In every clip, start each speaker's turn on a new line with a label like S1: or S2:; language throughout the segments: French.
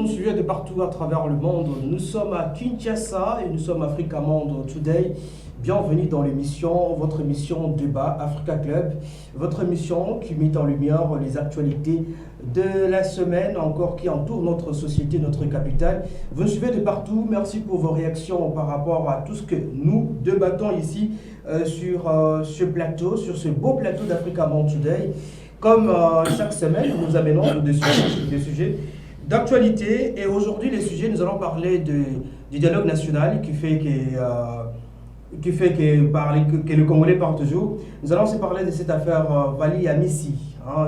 S1: Nous suivons de partout à travers le monde. Nous sommes à Kinshasa et nous sommes Africa Monde Today. Bienvenue dans l'émission, votre émission Débat Africa Club, votre émission qui met en lumière les actualités de la semaine encore qui entourent notre société, notre capitale. Vous nous suivez de partout. Merci pour vos réactions par rapport à tout ce que nous débattons ici sur ce plateau, sur ce beau plateau d'Africa Monde Today. Comme chaque semaine, nous amenons des sujets d'actualité. Et aujourd'hui, les sujets, nous allons parler du dialogue national qui fait que le Congolais parle toujours. Nous allons aussi parler de cette affaire Vali Amissi,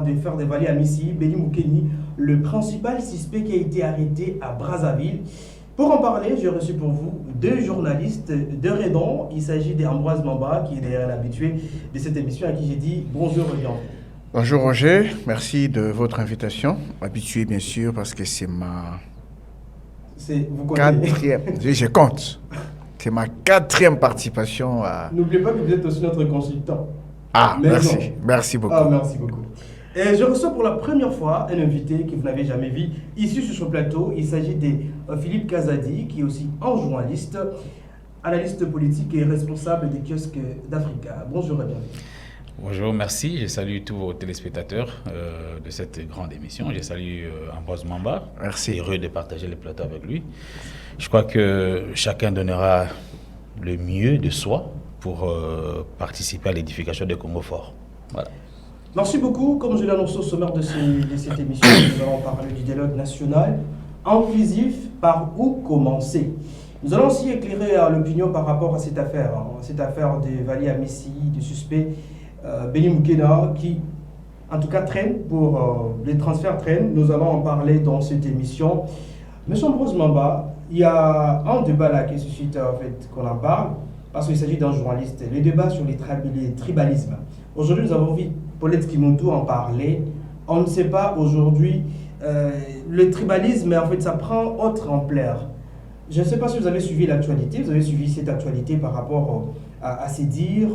S1: de faire de Vali Amissi, Béni Moukeni, le principal suspect qui a été arrêté à Brazzaville. Pour en parler, j'ai reçu pour vous deux journalistes de Redon. Il s'agit d'Ambroise Mamba, qui est d'ailleurs l'habitué de cette émission, à qui j'ai dit bonjour et bienvenue.
S2: Bonjour Roger, merci de votre invitation. Habitué bien sûr parce que c'est ma quatrième, je compte. C'est ma quatrième participation à...
S1: N'oubliez pas que vous êtes aussi notre consultant.
S2: Ah, merci beaucoup.
S1: Ah, merci beaucoup. Et je reçois pour la première fois un invité que vous n'avez jamais vu ici sur ce plateau. Il s'agit de Philippe Kazadi, qui est aussi un journaliste, analyste politique et responsable des kiosques d'Africa. Bonjour et bienvenue.
S3: Bonjour, merci. Je salue tous vos téléspectateurs de cette grande émission. Je salue Ambroise Mamba.
S2: Merci.
S3: Heureux de partager le plateau avec lui. Je crois que chacun donnera le mieux de soi pour participer à l'édification de Congo fort. Voilà.
S1: Merci beaucoup. Comme je l'ai annoncé au sommaire de cette émission, nous allons parler du dialogue national inclusif. Par où commencer? Nous allons aussi éclairer l'opinion par rapport à cette affaire de Vali Amissi, du suspect Béni Moukena, qui en tout cas traîne pour les transferts traînent. Nous allons en parler dans cette émission. Monsieur Ambroise Mamba, il y a un débat là qui suscite en fait qu'on en parle parce qu'il s'agit d'un journaliste. Le débat sur les tribalismes. Aujourd'hui, nous avons vu Paulette Kimontou en parler. On ne sait pas aujourd'hui le tribalisme, en fait, ça prend autre ampleur. Je ne sais pas si vous avez suivi l'actualité. Vous avez suivi cette actualité par rapport à ces dires.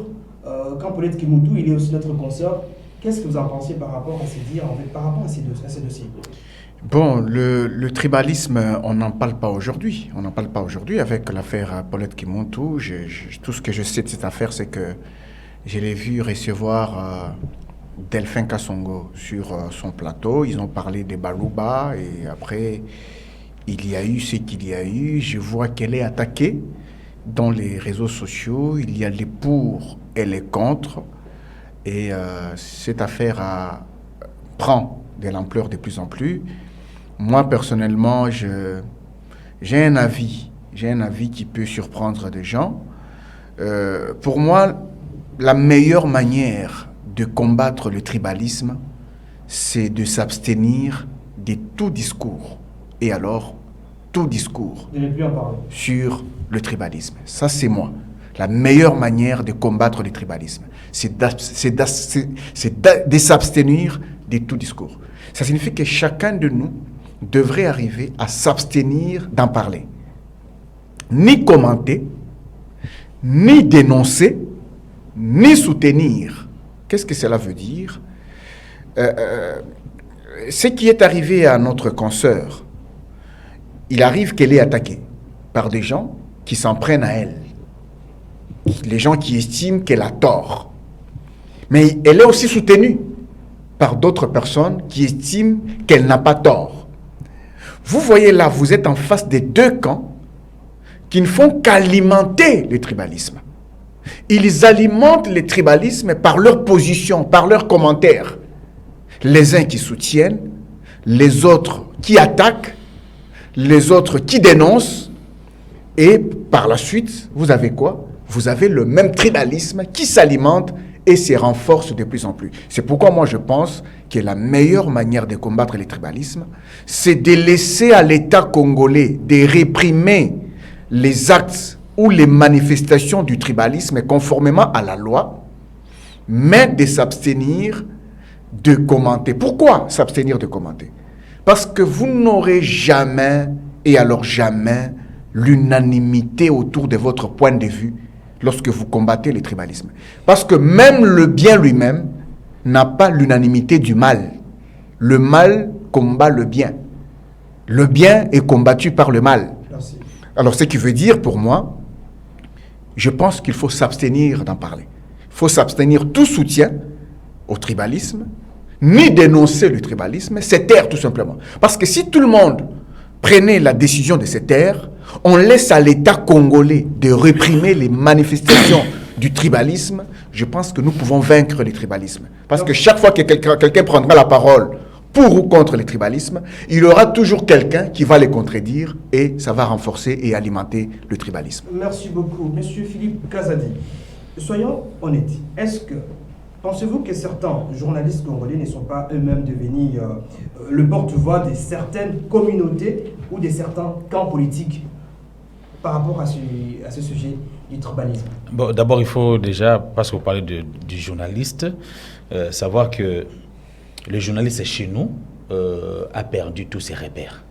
S1: Quand Paulette Kimontou, il est aussi notre consoeur, qu'est-ce que vous en pensez par rapport à ces dires, en fait, par rapport à ces dossiers?
S2: Bon, le tribalisme, on n'en parle pas aujourd'hui. On n'en parle pas aujourd'hui avec l'affaire Paulette Kimontou. Tout ce que je sais de cette affaire, c'est que je l'ai vu recevoir Delphin Kassongo sur son plateau. Ils ont parlé des Balouba et après, il y a eu ce qu'il y a eu. Je vois qu'elle est attaquée dans les réseaux sociaux. Il y a les pour et les contre. Et cette affaire prend de l'ampleur de plus en plus. Moi, personnellement, j'ai un avis qui peut surprendre des gens. Pour moi, la meilleure manière de combattre le tribalisme, c'est de s'abstenir de tout discours. Et alors, tout discours sur le tribalisme. Ça, c'est moi. La meilleure manière de combattre le tribalisme, c'est de s'abstenir de tout discours. Ça signifie que chacun de nous devrait arriver à s'abstenir d'en parler. Ni commenter, ni dénoncer, ni soutenir. Qu'est-ce que cela veut dire? Ce qui est arrivé à notre consoeur, il arrive qu'elle est attaquée par des gens qui s'en prennent à elle. Les gens qui estiment qu'elle a tort. Mais elle est aussi soutenue par d'autres personnes qui estiment qu'elle n'a pas tort. Vous voyez là, vous êtes en face des deux camps qui ne font qu'alimenter le tribalisme. Ils alimentent le tribalisme par leur position, par leurs commentaires. Les uns qui soutiennent, les autres qui attaquent, les autres qui dénoncent. Et par la suite, vous avez quoi? Vous avez le même tribalisme qui s'alimente et se renforce de plus en plus. C'est pourquoi moi je pense que la meilleure manière de combattre le tribalisme, c'est de laisser à l'État congolais de réprimer les actes ou les manifestations du tribalisme conformément à la loi, mais de s'abstenir de commenter. Pourquoi s'abstenir de commenter? Parce que vous n'aurez jamais, et alors jamais, l'unanimité autour de votre point de vue lorsque vous combattez le tribalisme. Parce que même le bien lui-même n'a pas l'unanimité du mal. Le mal combat le bien. Le bien est combattu par le mal.
S1: Merci.
S2: Alors, ce qui veut dire pour moi, je pense qu'il faut s'abstenir d'en parler. Il faut s'abstenir tout soutien au tribalisme, ni dénoncer le tribalisme, c'est taire tout simplement. Parce que si tout le monde prenait la décision de se taire, on laisse à l'État congolais de réprimer les manifestations du tribalisme, je pense que nous pouvons vaincre le tribalisme. Parce que chaque fois que quelqu'un prendra la parole pour ou contre le tribalisme, il y aura toujours quelqu'un qui va les contredire et ça va renforcer et alimenter le tribalisme.
S1: Merci beaucoup. Monsieur Philippe Kazadi, soyons honnêtes. Pensez-vous que certains journalistes congolais ne sont pas eux-mêmes devenus le porte-voix de certaines communautés ou de certains camps politiques par rapport à ce sujet du tribalisme?
S3: Bon, d'abord, il faut déjà, parce que vous parlez du journaliste, savoir que le journaliste chez nous a perdu tous ses repères.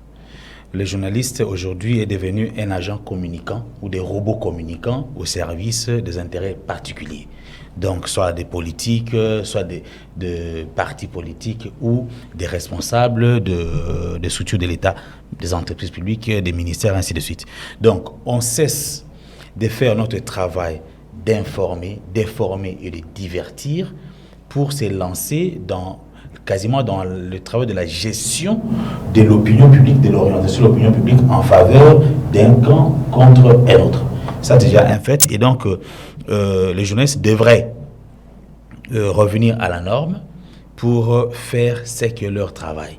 S3: Le journaliste aujourd'hui est devenu un agent communicant ou des robots communicants au service des intérêts particuliers. Donc, soit des politiques, soit de partis politiques ou des responsables de structures de l'État, des entreprises publiques, des ministères, ainsi de suite. Donc, on cesse de faire notre travail d'informer, d'informer et de divertir pour se lancer quasiment dans le travail de la gestion de l'opinion publique, de l'orientation de l'opinion publique en faveur d'un camp contre un autre. Ça, c'est déjà un fait. Et donc, les journalistes devraient revenir à la norme pour faire ce que leur travail.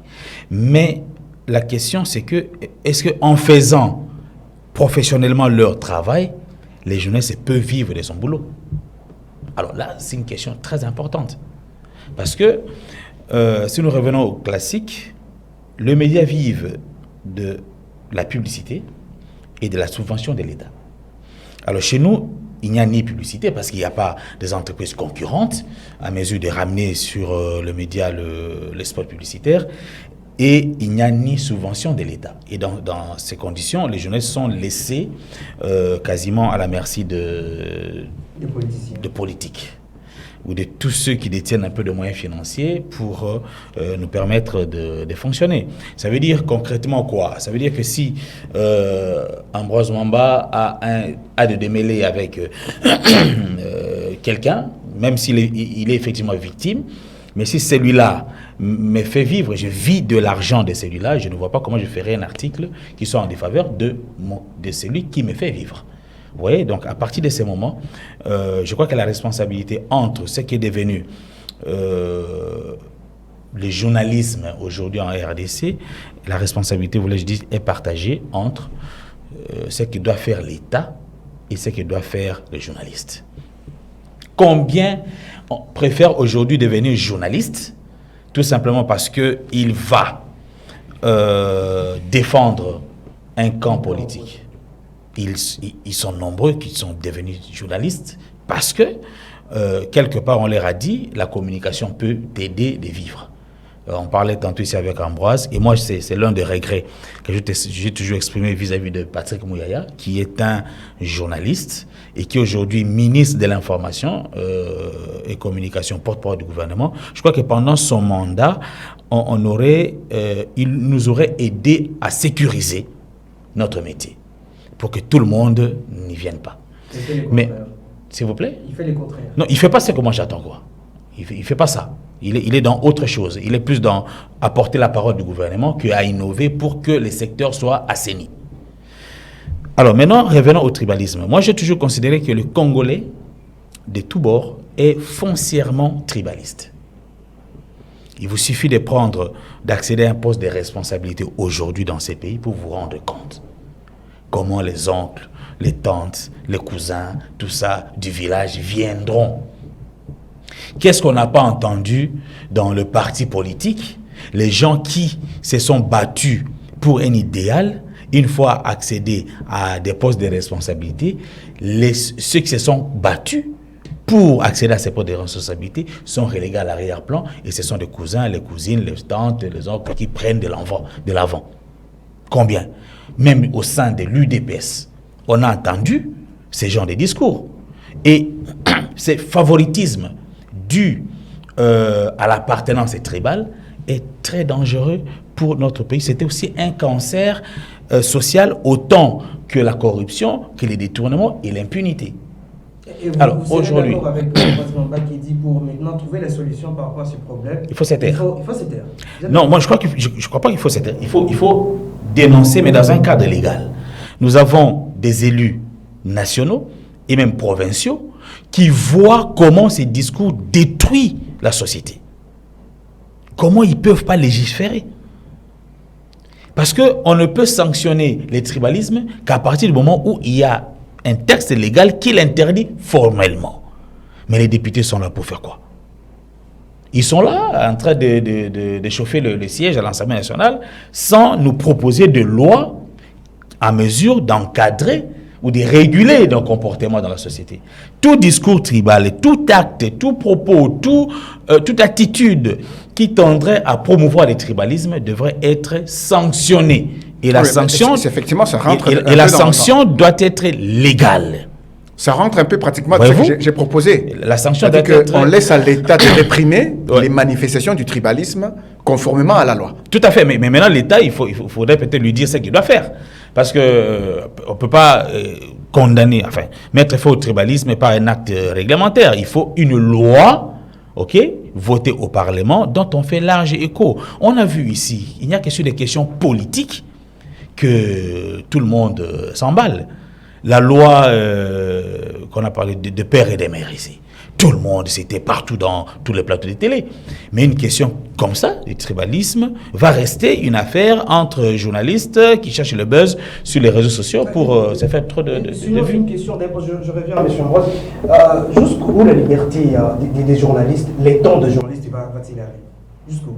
S3: Mais la question, c'est que, est-ce qu'en faisant professionnellement leur travail, les journalistes peuvent vivre de son boulot? Alors là, c'est une question très importante. Parce que, si nous revenons au classique, le média vive de la publicité et de la subvention de l'État. Alors chez nous, il n'y a ni publicité parce qu'il n'y a pas des entreprises concurrentes à mesure de ramener sur le média les spots publicitaires et il n'y a ni subvention de l'État. Et dans ces conditions, les journalistes sont laissés quasiment à la merci de politiques ou de tous ceux qui détiennent un peu de moyens financiers pour nous permettre de fonctionner. Ça veut dire concrètement quoi? Ça veut dire que si Ambroise Mwamba a de démêler avec quelqu'un, même s'il est effectivement victime, mais si celui-là me fait vivre, je vis de l'argent de celui-là, je ne vois pas comment je ferai un article qui soit en défaveur de celui qui me fait vivre. Vous voyez, donc à partir de ces moments, je crois que la responsabilité entre ce qui est devenu le journalisme aujourd'hui en RDC, la responsabilité, voulais-je dire, est partagée entre ce que doit faire l'État et ce que doit faire les journalistes. Combien on préfère aujourd'hui devenir journaliste, tout simplement parce qu'il va défendre un camp politique. Ils sont nombreux qui sont devenus journalistes parce que, quelque part, on leur a dit, la communication peut t'aider de vivre. On parlait tantôt ici avec Ambroise, et moi, c'est l'un des regrets que j'ai toujours exprimé vis-à-vis de Patrick Mouyaya, qui est un journaliste et qui est aujourd'hui ministre de l'Information et Communication, porte-parole du gouvernement. Je crois que pendant son mandat, il nous aurait aidé à sécuriser notre métier, pour que tout le monde n'y vienne pas. Mais, s'il vous plaît?
S1: Il fait le contraire.
S3: Non, il ne fait pas ce que moi j'attends, quoi. Il ne fait pas ça. Il est dans autre chose. Il est plus dans apporter la parole du gouvernement qu'à innover pour que les secteurs soient assainis. Alors maintenant, revenons au tribalisme. Moi, j'ai toujours considéré que le Congolais, de tous bords, est foncièrement tribaliste. Il vous suffit d'accéder à un poste de responsabilité aujourd'hui dans ces pays pour vous rendre compte comment les oncles, les tantes, les cousins, tout ça du village viendront. Qu'est-ce qu'on n'a pas entendu dans le parti politique? Les gens qui se sont battus pour un idéal, une fois accédés à des postes de responsabilité, ceux qui se sont battus pour accéder à ces postes de responsabilité sont relégués à l'arrière-plan et ce sont les cousins, les cousines, les tantes, les oncles qui prennent de l'avant. Combien? Même au sein de l'UDPS, on a entendu ce genre de discours. Et ce favoritisme dû à l'appartenance tribale est très dangereux pour notre pays, c'était aussi un cancer social autant que la corruption, que les détournements et l'impunité.
S1: Et vous,
S3: Alors,
S1: vous serez
S3: aujourd'hui,
S1: d'accord avec Mamba qui dit pour maintenant trouver la solution par rapport à ce problème,
S3: il faut se taire.
S1: il faut se taire.
S3: Non, moi je crois pas qu'il faut se taire. Il faut dénoncer, mais dans un cadre légal. Nous avons des élus nationaux et même provinciaux qui voient comment ces discours détruisent la société. Comment ils ne peuvent pas légiférer. Parce qu'on ne peut sanctionner les tribalismes qu'à partir du moment où il y a un texte légal qui l'interdit formellement. Mais les députés sont là pour faire quoi? Ils sont là en train de chauffer le siège à l'Assemblée nationale sans nous proposer de loi à mesure d'encadrer ou de réguler nos comportements dans la société. Tout discours tribal, tout acte, tout propos, toute attitude qui tendrait à promouvoir le tribalisme devrait être sanctionné. Et la sanction,
S2: effectivement, ça rentre
S3: et la sanction doit être légale.
S2: Ça rentre un peu pratiquement de ce que j'ai proposé.
S3: La sanction
S2: doit
S3: être...
S2: On laisse à l'État de réprimer les manifestations du tribalisme conformément à la loi.
S3: Tout à fait, mais maintenant l'État, il faudrait peut-être lui dire ce qu'il doit faire. Parce qu'on ne peut pas condamner, enfin, mettre fin au tribalisme par un acte réglementaire. Il faut une loi, ok, votée au Parlement, dont on fait large écho. On a vu ici, il n'y a que sur des questions politiques que tout le monde s'emballe. La loi qu'on a parlé de père et de mère ici. Tout le monde, c'était partout dans tous les plateaux de télé. Mais une question comme ça, le tribalisme, va rester une affaire entre journalistes qui cherchent le buzz sur les réseaux sociaux pour se faire trop de vues.
S1: Une question, je reviens à M. Ambroise. Jusqu'où la liberté des journalistes, les temps de journalistes va-t-il aller? Jusqu'où?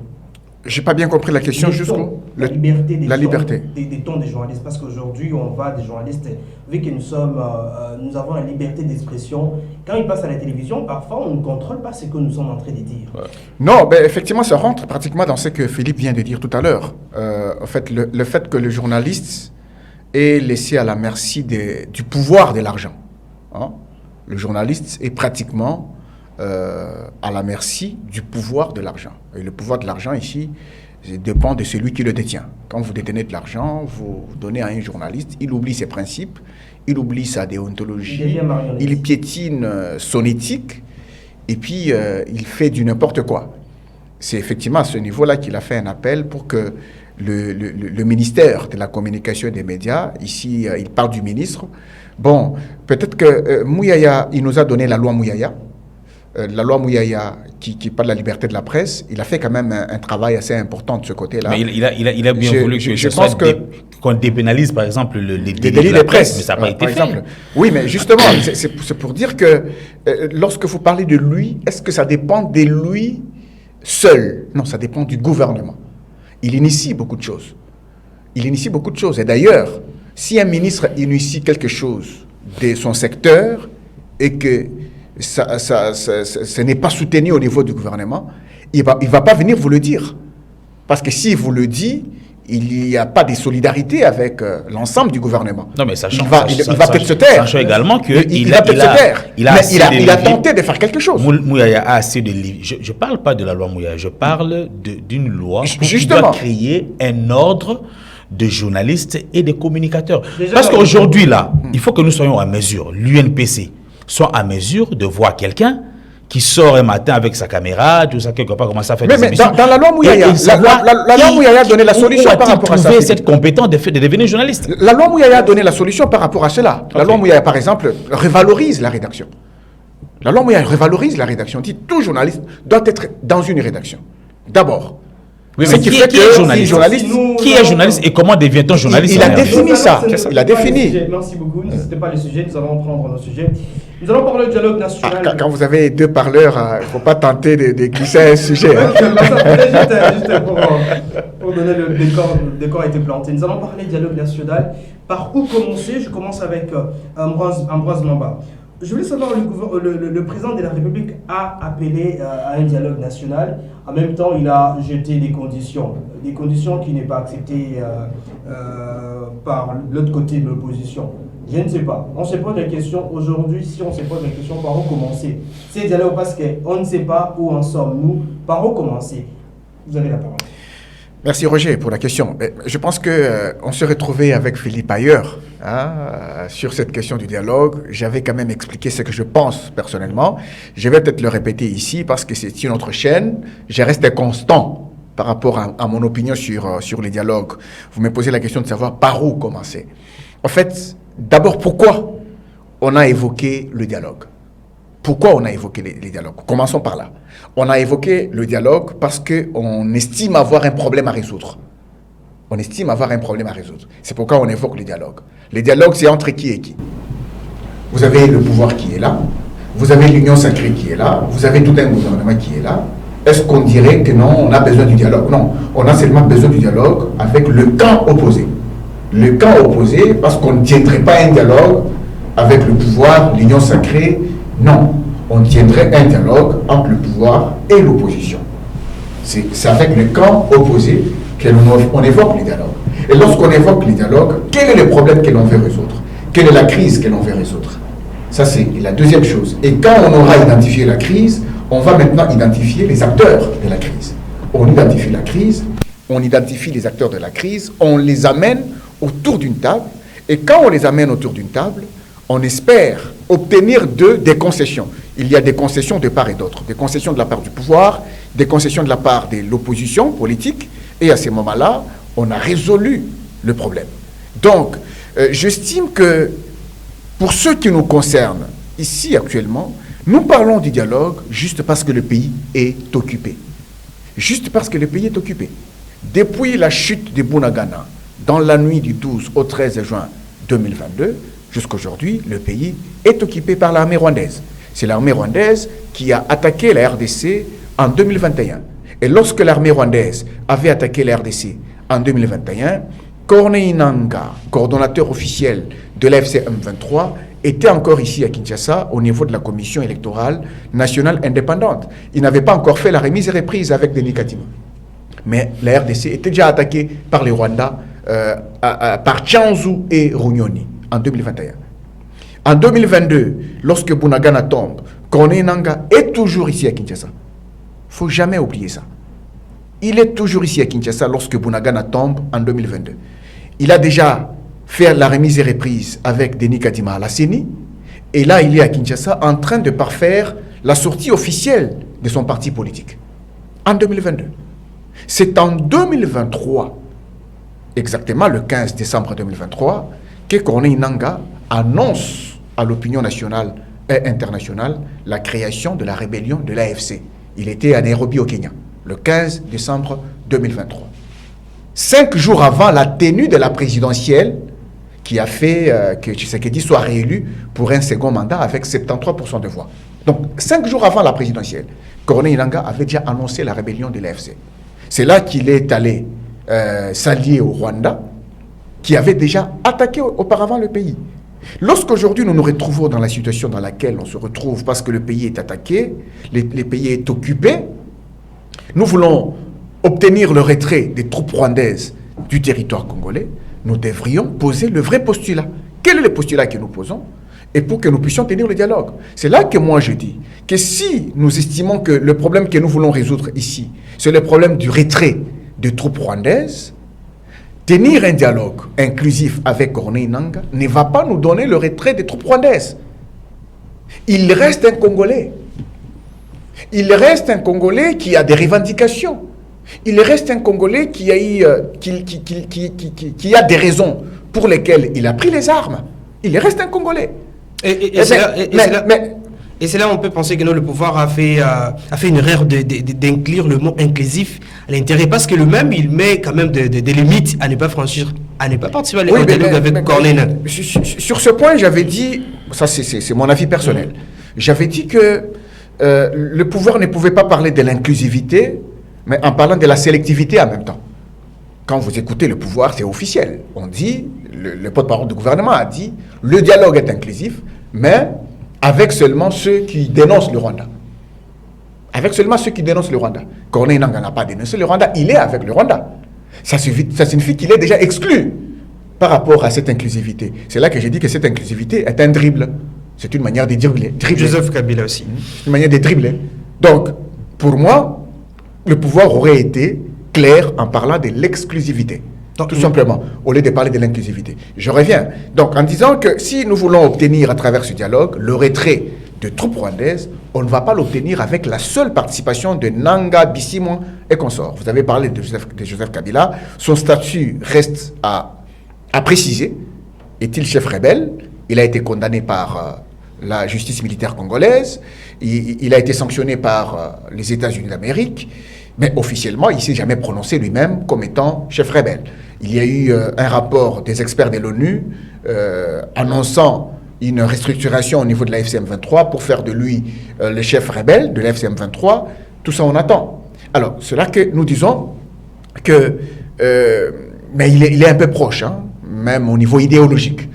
S2: Je n'ai pas bien compris la question. Jusqu'où?
S1: La liberté
S2: des
S1: temps des journalistes. Parce qu'aujourd'hui, on va des journalistes, vu que nous avons la liberté d'expression, quand ils passent à la télévision, parfois on ne contrôle pas ce que nous sommes en train de dire.
S2: Ouais. Non, ben, effectivement, ça rentre pratiquement dans ce que Philippe vient de dire tout à l'heure. En fait, le fait que le journaliste est laissé à la merci du pouvoir de l'argent. Hein? Le journaliste est pratiquement à la merci du pouvoir de l'argent. Et le pouvoir de l'argent ici dépend de celui qui le détient. Quand vous détenez de l'argent, vous donnez à un journaliste, il oublie ses principes, il oublie sa déontologie, il piétine son éthique, et puis il fait du n'importe quoi. C'est effectivement à ce niveau-là qu'il a fait un appel pour que le ministère de la communication et des médias, ici il parle du ministre, bon, peut-être que Mouyaya, il nous a donné la loi Mouyaya. La loi Mouyaya qui parle de la liberté de la presse, il a fait quand même un travail assez important de ce côté-là.
S3: Mais il a bien voulu qu'on dépénalise par exemple les délits de presse, mais ça n'a pas été fait.
S2: Oui, mais justement, c'est pour dire que lorsque vous parlez de lui, est-ce que ça dépend de lui seul? Non, ça dépend du gouvernement. Il initie beaucoup de choses. Et d'ailleurs, si un ministre initie quelque chose de son secteur et que ce n'est pas soutenu au niveau du gouvernement, il va pas venir vous le dire. Parce que s'il vous le dit, il n'y a pas de solidarité avec l'ensemble du gouvernement.
S3: Non, mais sachant,
S2: il va peut-être se taire.
S3: Sachant également qu'il
S2: va peut-être se taire. Il a tenté de faire quelque chose.
S3: Mouyaya a assez de livres. Je ne parle pas de la loi Mouyaya, je parle d'une loi qui doit créer un ordre de journalistes et de communicateurs. Parce qu'aujourd'hui, là, il faut que nous soyons à mesure, l'UNPC soit à mesure de voir quelqu'un qui sort un matin avec sa caméra, tout ça, quelque part, commence à faire des émissions.
S2: Dans la loi Mouyaya, la loi Mouyaya a donné la solution par rapport à ça.
S3: Cette compétence de devenir journaliste.
S2: La loi Mouyaya a donné la solution par rapport à cela. La loi Mouyaya, par exemple, revalorise la rédaction. La loi Mouyaya revalorise la rédaction. Dit tout journaliste doit être dans une rédaction. D'abord.
S3: Oui, mais qui est journaliste et comment devient-on journaliste?
S2: Il a défini ça. Il a défini.
S1: Merci beaucoup. N'hésitez pas les sujets. Nous allons prendre nos sujets. Nous allons parler du dialogue national.
S2: Quand vous avez deux parleurs, il ne faut pas tenter de glisser un sujet.
S1: Juste pour donner le décor a été planté. Nous allons parler du dialogue national. Par où commencer? Je commence avec Ambroise Mamba. Je voulais savoir, le président de la République a appelé à un dialogue national. En même temps, il a jeté des conditions qui n'est pas acceptées par l'autre côté de l'opposition. Je ne sais pas. On se pose la question aujourd'hui, si on se pose la question, par où commencer? C'est dialogue parce qu'on ne sait pas où en sommes-nous. Par où commencer? Vous avez la parole.
S2: Merci Roger pour la question. Je pense qu'on se retrouvait avec Philippe ailleurs sur cette question du dialogue. J'avais quand même expliqué ce que je pense personnellement. Je vais peut-être le répéter ici parce que c'est une autre chaîne. Je reste constant par rapport à mon opinion sur les dialogues. Vous me posez la question de savoir par où commencer. En fait, d'abord, pourquoi on a évoqué le dialogue? Pourquoi on a évoqué les dialogues? Commençons par là. On a évoqué le dialogue parce qu'on estime avoir un problème à résoudre. On estime avoir un problème à résoudre. C'est pourquoi on évoque le dialogue. Le dialogue, c'est entre qui et qui? Vous avez le pouvoir qui est là, vous avez l'union sacrée qui est là, vous avez tout un gouvernement qui est là. Est-ce qu'on dirait que non, on a besoin du dialogue? Non, on a seulement besoin du dialogue avec le camp opposé. Le camp opposé, parce qu'on ne tiendrait pas un dialogue avec le pouvoir, l'union sacrée. Non, on tiendrait un dialogue entre le pouvoir et l'opposition. C'est avec le camp opposé qu'on évoque le dialogue. Et lorsqu'on évoque le dialogue, quel est le problème que l'on veut résoudre? Quelle est la crise que l'on veut résoudre? Ça, c'est la deuxième chose. Et quand on aura identifié la crise, on va maintenant identifier les acteurs de la crise. On identifie la crise, on identifie les acteurs de la crise, on les amène autour d'une table. Et quand on les amène autour d'une table, on espère obtenir d'eux des concessions. Il y a des concessions de part et d'autre. Des concessions de la part du pouvoir, des concessions de la part de l'opposition politique. Et à ce moment-là, on a résolu le problème. Donc, j'estime que pour ce qui nous concerne, ici actuellement, nous parlons du dialogue juste parce que le pays est occupé. Juste parce que le pays est occupé. Depuis la chute de Bunagana, dans la nuit du 12 au 13 juin 2022, jusqu'à aujourd'hui, le pays est occupé par l'armée rwandaise. C'est l'armée rwandaise qui a attaqué la RDC en 2021. Et lorsque l'armée rwandaise avait attaqué la RDC en 2021, Corneille Nangaa, coordonnateur officiel de l'AFC M23, était encore ici à Kinshasa au niveau de la commission électorale nationale indépendante. Il n'avait pas encore fait la remise et reprise avec Denis Kadima. Mais la RDC était déjà attaquée par les Rwandais, par Tchanzu et Runyoni en 2021. En 2022, lorsque Bunagana tombe, Corneille Nangaa est toujours ici à Kinshasa. Il ne faut jamais oublier ça. Il est toujours ici à Kinshasa lorsque Bunagana tombe en 2022. Il a déjà fait la remise et reprise avec Denis Kadima à la CENI. Et là, il est à Kinshasa en train de parfaire la sortie officielle de son parti politique. En 2022. C'est en 2023, exactement le 15 décembre 2023, que Corneille Nangaa annonce à l'opinion nationale et internationale la création de la rébellion de l'AFC. Il était à Nairobi au Kenya, le 15 décembre 2023. 5 jours avant la tenue de la présidentielle qui a fait que Tshisekedi soit réélu pour un second mandat avec 73% de voix. Donc 5 jours avant la présidentielle, Corneille Nangaa avait déjà annoncé la rébellion de l'AFC. C'est là qu'il est allé s'allier au Rwanda, qui avait déjà attaqué auparavant le pays. Lorsqu'aujourd'hui nous nous retrouvons dans la situation dans laquelle on se retrouve parce que le pays est attaqué, le pays est occupé, nous voulons obtenir le retrait des troupes rwandaises du territoire congolais, nous devrions poser le vrai postulat. Quel est le postulat que nous posons? Et pour que nous puissions tenir le dialogue. C'est là que moi je dis que si nous estimons que le problème que nous voulons résoudre ici, c'est le problème du retrait des troupes rwandaises, tenir un dialogue inclusif avec Corneille Nangaa ne va pas nous donner le retrait des troupes rwandaises. Il reste un Congolais. Il reste un Congolais qui a des revendications. Il reste un Congolais qui a des raisons pour lesquelles il a pris les armes. Il reste un Congolais.
S4: Et c'est là où on peut penser que le pouvoir a fait une erreur d'inclure le mot inclusif à l'intérieur, parce que lui-même, il met quand même des limites à ne pas franchir, à ne pas participer à dialogue avec Corneille Nangaa.
S2: Sur ce point, j'avais dit, ça c'est mon avis personnel, j'avais dit que le pouvoir ne pouvait pas parler de l'inclusivité, mais en parlant de la sélectivité en même temps. Quand vous écoutez le pouvoir, c'est officiel. On dit, le porte-parole du gouvernement a dit, le dialogue est inclusif, mais avec seulement ceux qui dénoncent le Rwanda. Avec seulement ceux qui dénoncent le Rwanda. Corneille Nangaa n'a pas dénoncé le Rwanda, il est avec le Rwanda. Ça signifie qu'il est déjà exclu par rapport à cette inclusivité. C'est là que j'ai dit que cette inclusivité est un dribble. C'est une manière de dribbler.
S4: Joseph Kabila aussi.
S2: Une manière de dribbler. Donc, pour moi, le pouvoir aurait été clair en parlant de l'exclusivité. Tout simplement, au lieu de parler de l'inclusivité. Je reviens. Donc, en disant que si nous voulons obtenir à travers ce dialogue le retrait de troupes rwandaises, on ne va pas l'obtenir avec la seule participation de Nanga, Bisimwa et consorts. Vous avez parlé de Joseph Kabila. Son statut reste à préciser. Est-il chef rebelle? Il a été condamné par la justice militaire congolaise. Il a été sanctionné par les États-Unis d'Amérique. Mais officiellement, il ne s'est jamais prononcé lui-même comme étant chef rebelle. Il y a eu un rapport des experts de l'ONU annonçant une restructuration au niveau de la FCM 23 pour faire de lui le chef rebelle de la FCM 23. Tout ça, on attend. Alors, c'est là que nous disons que... mais il est un peu proche, hein, même au niveau idéologique.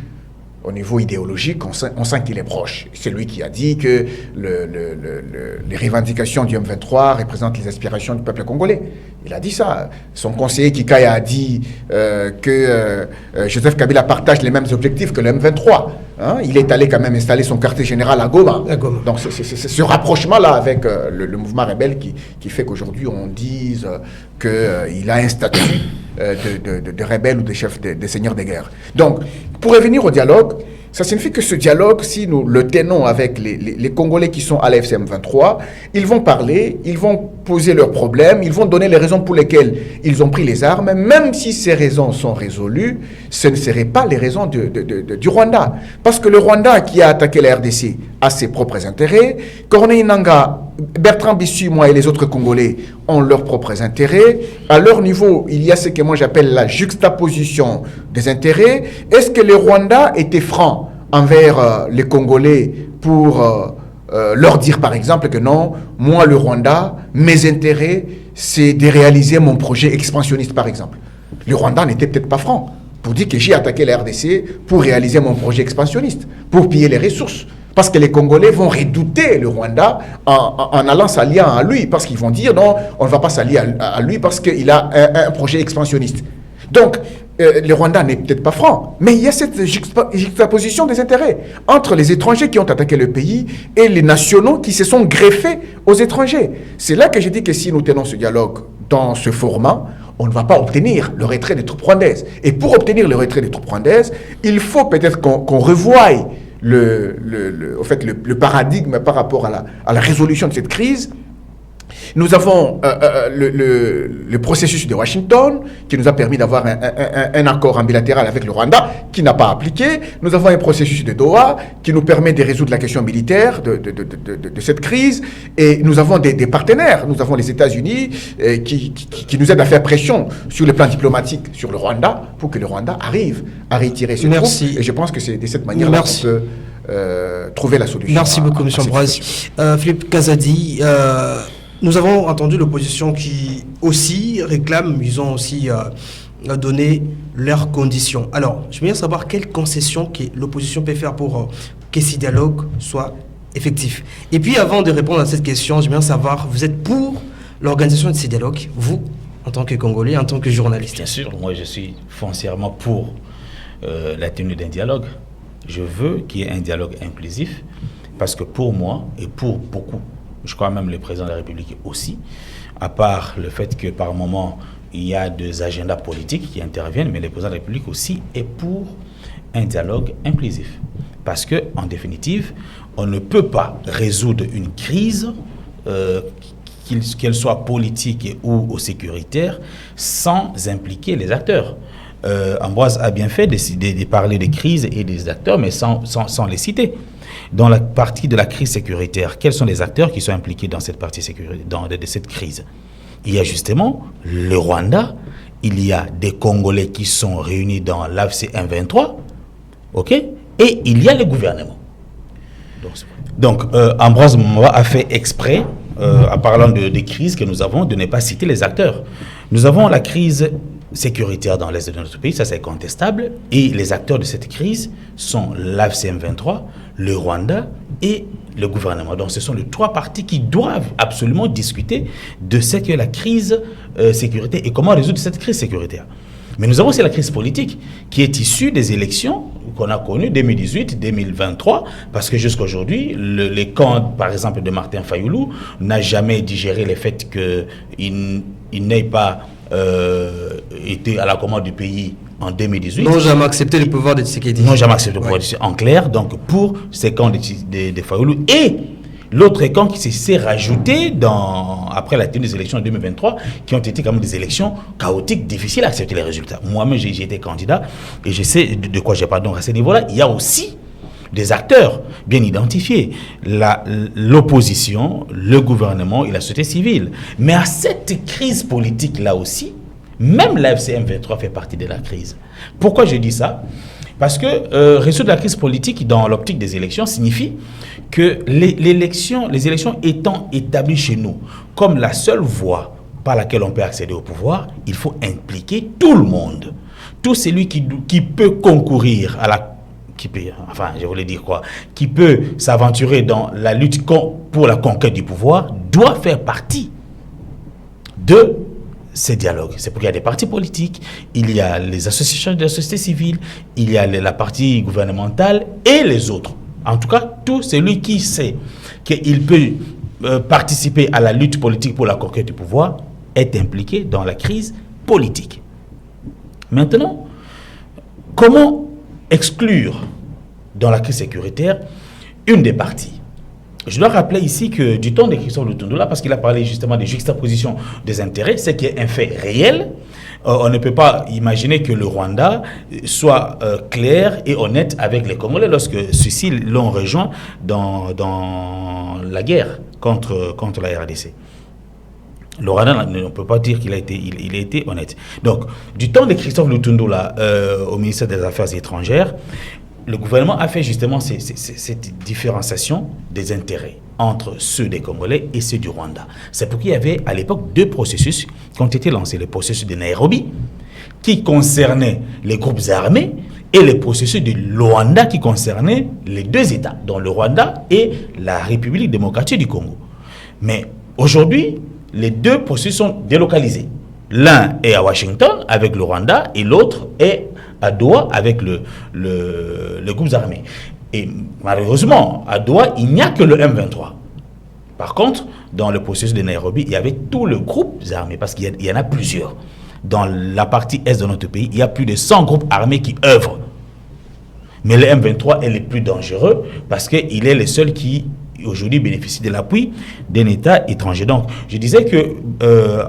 S2: Au niveau idéologique, on sent qu'il est proche. C'est lui qui a dit que les revendications du M23 représentent les aspirations du peuple congolais. Il a dit ça. Son conseiller Kikaya a dit que Joseph Kabila partage les mêmes objectifs que le M23. Hein? Il est allé quand même installer son quartier général à Goma. Donc c'est ce rapprochement-là avec le mouvement rebelle qui fait qu'aujourd'hui on dise qu'il a un statut de rebelle ou de chef de seigneur de guerre. Donc, pour revenir au dialogue, ça signifie que ce dialogue, si nous le tenons avec les Congolais qui sont à la FCM 23, ils vont parler, ils vont poser leurs problèmes, ils vont donner les raisons pour lesquelles ils ont pris les armes, même si ces raisons sont résolues, ce ne seraient pas les raisons du Rwanda. Parce que le Rwanda qui a attaqué la RDC a ses propres intérêts, Corneille Nangaa, Bertrand Bisimwa et les autres Congolais ont leurs propres intérêts. À leur niveau, il y a ce que moi j'appelle la juxtaposition des intérêts. Est-ce que le Rwanda était franc envers les Congolais pour leur dire par exemple que non, moi le Rwanda, mes intérêts, c'est de réaliser mon projet expansionniste par exemple. Le Rwanda n'était peut-être pas franc pour dire que j'ai attaqué la RDC pour réaliser mon projet expansionniste, pour piller les ressources. Parce que les Congolais vont redouter le Rwanda en allant s'allier à lui. Parce qu'ils vont dire non, on ne va pas s'allier à lui parce qu'il a un projet expansionniste. Donc, le Rwanda n'est peut-être pas franc, mais il y a cette juxtaposition des intérêts entre les étrangers qui ont attaqué le pays et les nationaux qui se sont greffés aux étrangers. C'est là que je dis que si nous tenons ce dialogue dans ce format, on ne va pas obtenir le retrait des troupes rwandaises. Et pour obtenir le retrait des troupes rwandaises, il faut peut-être qu'on revoie le paradigme par rapport à la résolution de cette crise. Nous avons le processus de Washington qui nous a permis d'avoir un accord en bilatéral avec le Rwanda qui n'a pas appliqué. Nous avons un processus de Doha qui nous permet de résoudre la question militaire de cette crise. Et nous avons des partenaires. Nous avons les États-Unis qui nous aident à faire pression sur le plan diplomatique sur le Rwanda pour que le Rwanda arrive à retirer ses troupes. Et je pense que c'est de cette manière-là qu'on peut trouver la solution.
S4: Merci beaucoup, M. Ambroise. Philippe Kazadi, nous avons entendu l'opposition qui aussi réclame, ils ont aussi donné leurs conditions. Alors, je veux bien savoir quelles concessions que l'opposition peut faire pour que ce dialogue soit effectif. Et puis, avant de répondre à cette question, je veux bien savoir, vous êtes pour l'organisation de ces dialogues, vous, en tant que Congolais, en tant que journaliste?
S3: Bien sûr, moi je suis foncièrement pour la tenue d'un dialogue. Je veux qu'il y ait un dialogue inclusif, parce que pour moi, et pour beaucoup, je crois même le président de la République aussi, à part le fait que par moment, il y a des agendas politiques qui interviennent, mais le président de la République aussi est pour un dialogue inclusif. Parce que, en définitive, on ne peut pas résoudre une crise, qu'elle soit politique ou sécuritaire, sans impliquer les acteurs. Ambroise a bien fait de parler des crises et des acteurs, mais sans les citer. Dans la partie de la crise sécuritaire, quels sont les acteurs qui sont impliqués dans cette partie de cette crise? Il y a justement le Rwanda, il y a des Congolais qui sont réunis dans l'AFC M23, ok, et il y a le gouvernement. Donc Ambroise a fait exprès, en parlant des crises que nous avons, de ne pas citer les acteurs. Nous avons la crise sécuritaire dans l'est de notre pays, ça c'est contestable, et les acteurs de cette crise sont l'AFC M23, le Rwanda et le gouvernement. Donc ce sont les trois partis qui doivent absolument discuter de ce qu'est la crise sécuritaire et comment résoudre cette crise sécuritaire. Mais nous avons aussi la crise politique qui est issue des élections qu'on a connues 2018-2023, parce que jusqu'à aujourd'hui, les camps, par exemple, de Martin Fayoulou n'a jamais digéré le fait qu'il n'ait pas étaient à la commande du pays en 2018.
S4: N'ont jamais accepté le pouvoir de Tshisekedi.
S3: N'ont jamais accepté le pouvoir de Tshisekedi. En clair, donc pour ces camps de Fayoulou. Et l'autre camp qui s'est rajouté après la tenue des élections en 2023, qui ont été quand même des élections chaotiques, difficiles à accepter les résultats. Moi-même, j'ai été candidat et je sais de quoi je parle. Donc à ce niveau-là, il y a aussi des acteurs bien identifiés, l'opposition, le gouvernement et la société civile. Mais à cette crise politique-là aussi, même la FCM 23 fait partie de la crise. Pourquoi je dis ça? Parce que résoudre la crise politique dans l'optique des élections signifie que les élections étant établies chez nous comme la seule voie par laquelle on peut accéder au pouvoir, il faut impliquer tout le monde. Tout celui qui peut concourir à la... qui peut s'aventurer dans la lutte pour la conquête du pouvoir, doit faire partie de ces dialogues. C'est pourquoi il y a des partis politiques, il y a les associations de la société civile, il y a la partie gouvernementale et les autres. En tout cas, tout celui qui sait qu'il peut participer à la lutte politique pour la conquête du pouvoir est impliqué dans la crise politique. Maintenant, comment exclure dans la crise sécuritaire une des parties? Je dois rappeler ici que du temps de Christophe Lutundula, parce qu'il a parlé justement de juxtaposition des intérêts, c'est qui est un fait réel. On ne peut pas imaginer que le Rwanda soit clair et honnête avec les Congolais lorsque ceux-ci l'ont rejoint dans la guerre contre la RDC. Le Rwanda, on ne peut pas dire qu'il a été honnête. Donc, du temps de Christophe Lutundula au ministère des Affaires étrangères, le gouvernement a fait justement cette différenciation des intérêts entre ceux des Congolais et ceux du Rwanda. C'est pourquoi il y avait à l'époque deux processus qui ont été lancés. Le processus de Nairobi, qui concernait les groupes armés, et le processus de Luanda, qui concernait les deux États, dont le Rwanda et la République démocratique du Congo. Mais aujourd'hui, les deux processus sont délocalisés. L'un est à Washington avec le Rwanda et l'autre est à Doha avec les groupes armés. Et malheureusement, à Doha, il n'y a que le M23. Par contre, dans le processus de Nairobi, il y avait tous les groupes armés, parce qu'il y en a plusieurs. Dans la partie est de notre pays, il y a plus de 100 groupes armés qui œuvrent. Mais le M23 est le plus dangereux parce qu'il est le seul qui aujourd'hui bénéficie de l'appui d'un État étranger. Donc, je disais que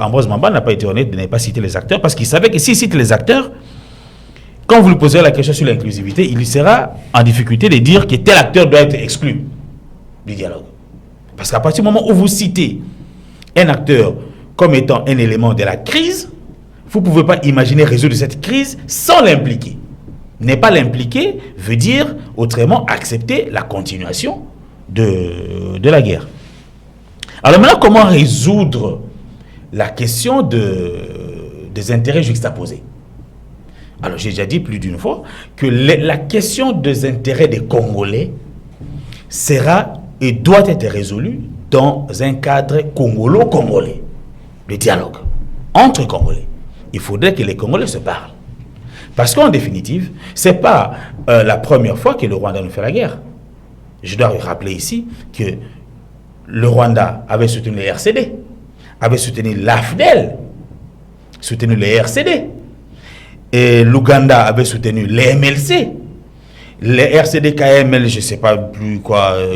S3: Ambroise Mamba n'a pas été honnête de ne pas citer les acteurs, parce qu'il savait que s'il cite les acteurs, quand vous lui poserez la question sur l'inclusivité, il sera en difficulté de dire que tel acteur doit être exclu du dialogue. Parce qu'à partir du moment où vous citez un acteur comme étant un élément de la crise, vous ne pouvez pas imaginer résoudre cette crise sans l'impliquer. Ne pas l'impliquer veut dire autrement accepter la continuation de la guerre. Alors maintenant, comment résoudre la question des intérêts juxtaposés? Alors j'ai déjà dit plus d'une fois que la question des intérêts des Congolais sera et doit être résolue dans un cadre congolo-congolais, le dialogue entre Congolais. Il faudrait que les Congolais se parlent. Parce qu'en définitive, ce n'est pas la première fois que le Rwanda nous fait la guerre. Je dois rappeler ici que le Rwanda avait soutenu les RCD, avait soutenu l'AFDEL, soutenu les RCD. Et l'Ouganda avait soutenu les MLC. Les RCD, KML, je ne sais pas plus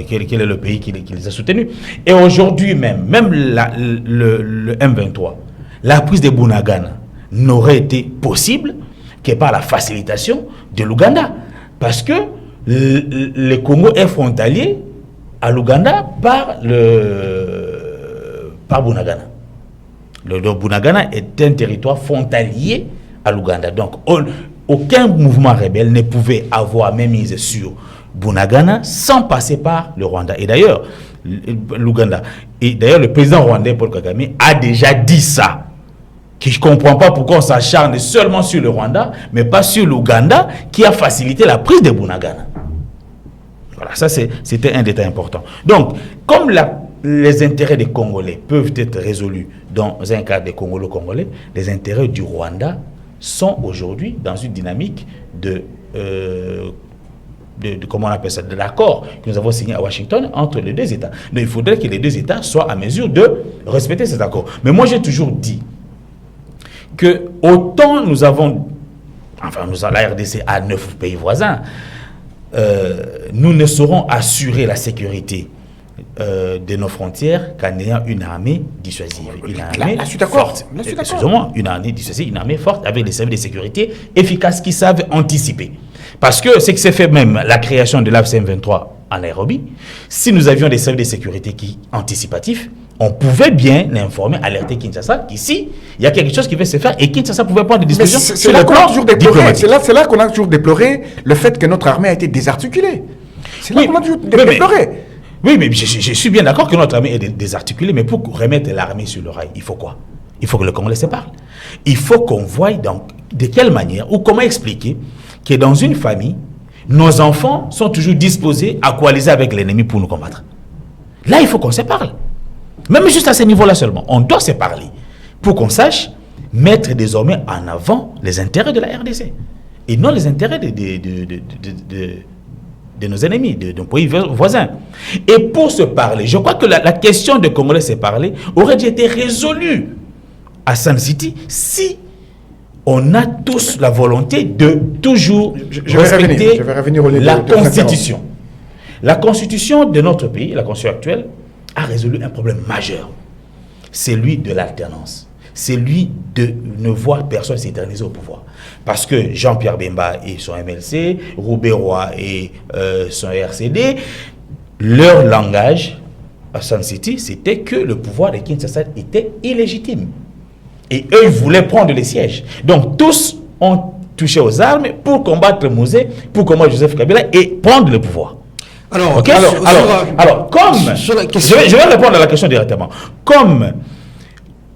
S3: quel est le pays qui les a soutenus. Et aujourd'hui même le M23, la prise de Bunagana n'aurait été possible que par la facilitation de l'Ouganda. Parce que le Congo est frontalier à l'Ouganda par Bunagana. Le Bunagana est un territoire frontalier à l'Ouganda. Donc, aucun mouvement rebelle ne pouvait avoir même mise sur Bunagana sans passer par le Rwanda. Et d'ailleurs, l'Ouganda, et d'ailleurs le président rwandais Paul Kagame a déjà dit ça, que je ne comprends pas pourquoi on s'acharne seulement sur le Rwanda, mais pas sur l'Ouganda, qui a facilité la prise de Bunagana. Voilà, ça c'était un détail important. Donc, comme les intérêts des Congolais peuvent être résolus dans un cadre des Congolo-Congolais, les intérêts du Rwanda sont aujourd'hui dans une dynamique de comment on appelle ça, de l'accord que nous avons signé à Washington entre les deux États. Donc il faudrait que les deux États soient à mesure de respecter cet accord. Mais moi j'ai toujours dit que autant nous avons, enfin la RDC a 9 pays voisins, nous ne saurons assurer la sécurité de nos frontières qu'en ayant une armée dissuasive, une armée forte. Excusez-moi, une armée dissuasive, une armée forte avec des services de sécurité efficaces qui savent anticiper. Parce que ce qui s'est fait même, la création de l'AFCM 23 en Nairobi, si nous avions des services de sécurité anticipatifs, on pouvait bien informer, alerter Kinshasa qu'ici, il y a quelque chose qui va se faire et Kinshasa pouvait prendre des dispositions.
S2: C'est là qu'on a toujours déploré. C'est là qu'on a toujours déploré le fait que notre armée a été désarticulée. C'est là qu'on a toujours déploré.
S3: Oui, mais je suis bien d'accord que notre armée est désarticulée, mais pour remettre l'armée sur le rail, il faut quoi? Il faut que le Congolais se parle. Il faut qu'on voie donc de quelle manière ou comment expliquer que dans une famille, nos enfants sont toujours disposés à coaliser avec l'ennemi pour nous combattre. Là, il faut qu'on se parle. Même juste à ce niveau-là seulement, on doit se parler pour qu'on sache mettre désormais en avant les intérêts de la RDC et non les intérêts de nos ennemis, de nos pays voisins. Et pour se parler, je crois que la question de Congolais se parler aurait dû être résolue à Sun City si on a tous la volonté de toujours respecter la Constitution. La Constitution de notre pays, la Constitution actuelle, a résolu un problème majeur. C'est celui de l'alternance. C'est celui de ne voir personne s'éterniser au pouvoir. Parce que Jean-Pierre Bemba et son MLC, Roubaix Roy et son RCD, leur langage à Sun City, c'était que le pouvoir de Kinshasa était illégitime. Et eux, ils voulaient prendre les sièges. Donc, tous ont touché aux armes pour combattre Mouzé, pour combattre Joseph Kabila et prendre le pouvoir.
S4: Alors,
S3: okay? alors, comme... Je vais répondre à la question directement. Comme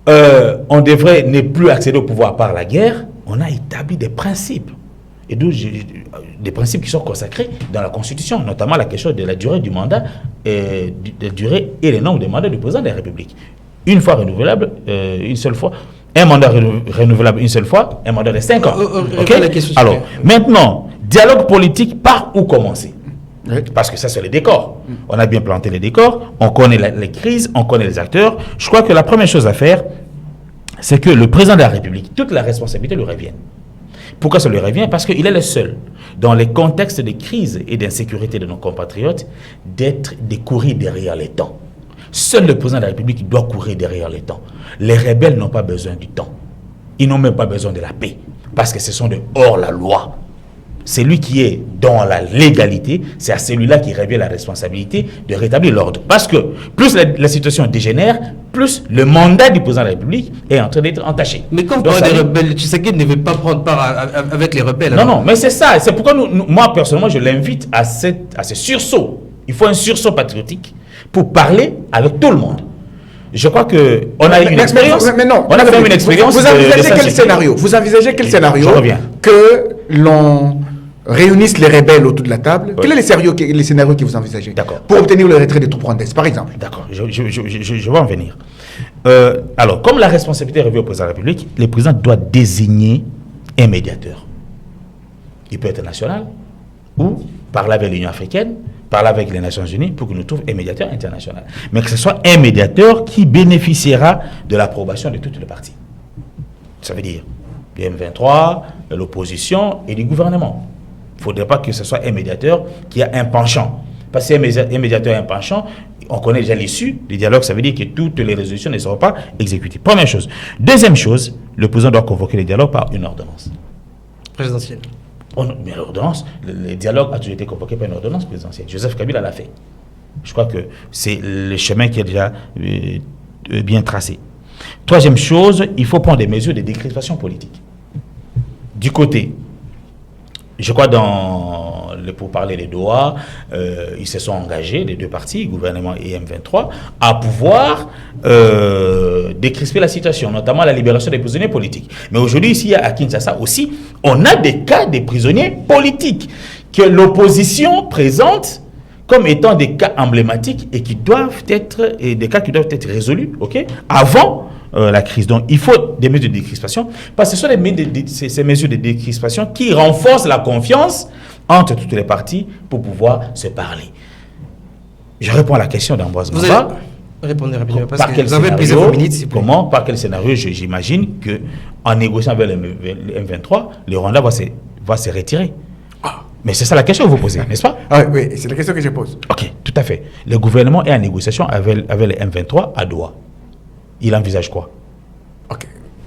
S3: on devrait ne plus accéder au pouvoir par la guerre, on a établi des principes. Et d'où des principes qui sont consacrés dans la Constitution, notamment la question de la durée du mandat, de durée et le nombre de mandats du président de la République. Une fois renouvelable, une seule fois. Un mandat renouvelable une seule fois, un mandat de 5 ans. Okay? Alors, maintenant, dialogue politique, par où commencer? Oui. Parce que ça, c'est le décor. On a bien planté les décors, on connaît les crises, on connaît les acteurs. Je crois que la première chose à faire, c'est que le président de la République, toute la responsabilité lui revient. Pourquoi ça lui revient? Parce qu'il est le seul, dans les contextes de crise et d'insécurité de nos compatriotes, de courir derrière les temps. Seul le président de la République doit courir derrière les temps. Les rebelles n'ont pas besoin du temps. Ils n'ont même pas besoin de la paix. Parce que ce sont de hors la loi. Celui qui est dans la légalité, c'est à celui-là qui revient la responsabilité de rétablir l'ordre. Parce que plus la situation dégénère, plus le mandat du président de la République est en train d'être entaché.
S4: Mais quand on parle des rebelles, Tshisekedi ne veut pas prendre part avec les rebelles.
S3: Non, mais c'est ça. C'est pourquoi moi, personnellement, je l'invite à ce sursaut. Il faut un sursaut patriotique pour parler avec tout le monde. Je crois qu'on a eu une expérience.
S2: Mais non.
S3: On a fait une expérience.
S2: Vous envisagez quel scénario? Vous envisagez quel scénario? Que l'on réunissent les rebelles autour de la table. Oui. Quel est les scénarios que vous envisagez? D'accord. Pour obtenir le retrait des troupes rwandaises, par exemple?
S3: D'accord, je vais en venir. Alors, comme la responsabilité revient au président de la République, le président doit désigner un médiateur. Il peut être national ou parler avec l'Union africaine, parler avec les Nations Unies pour que nous trouvions un médiateur international. Mais que ce soit un médiateur qui bénéficiera de l'approbation de toutes les parties. Ça veut dire du M23, de l'opposition et du gouvernement. Il ne faudrait pas que ce soit un médiateur qui a un penchant. Parce que si un médiateur a un penchant, on connaît déjà l'issue du dialogue, ça veut dire que toutes les résolutions ne seront pas exécutées. Première chose. Deuxième chose, le président doit convoquer les dialogues par une ordonnance.
S4: Présidentielle.
S3: Mais l'ordonnance, le dialogue a toujours été convoqué par une ordonnance présidentielle. Joseph Kabila l'a fait. Je crois que c'est le chemin qui est déjà bien tracé. Troisième chose, il faut prendre des mesures de décrispation politique. Du côté, je crois pour parler des Doha, ils se sont engagés, les deux partis, gouvernement et M23, à pouvoir décrisper la situation, notamment la libération des prisonniers politiques. Mais aujourd'hui, ici à Kinshasa aussi, on a des cas de prisonniers politiques que l'opposition présente comme étant des cas emblématiques et qui doivent être résolus, avant la crise. Donc, il faut des mesures de décrispation, parce que ce sont ces mesures de décrispation qui renforcent la confiance entre toutes les parties pour pouvoir se parler. Je réponds à la question d'Ambroise Mamba.
S4: Répondez rapidement, parce
S3: Par
S4: que
S3: quel
S4: vous avez
S3: scénario,
S4: plusieurs minutes, s'il vous plaît.
S3: comment, par quel scénario, j'imagine qu'en négociant avec le M23, le Rwanda va se retirer. Mais c'est ça la question que vous posez, n'est-ce pas?
S2: Oui, c'est la question que je pose.
S3: Ok, tout à fait. Le gouvernement est en négociation avec le M23 à Doha. Il envisage quoi?
S2: Ok.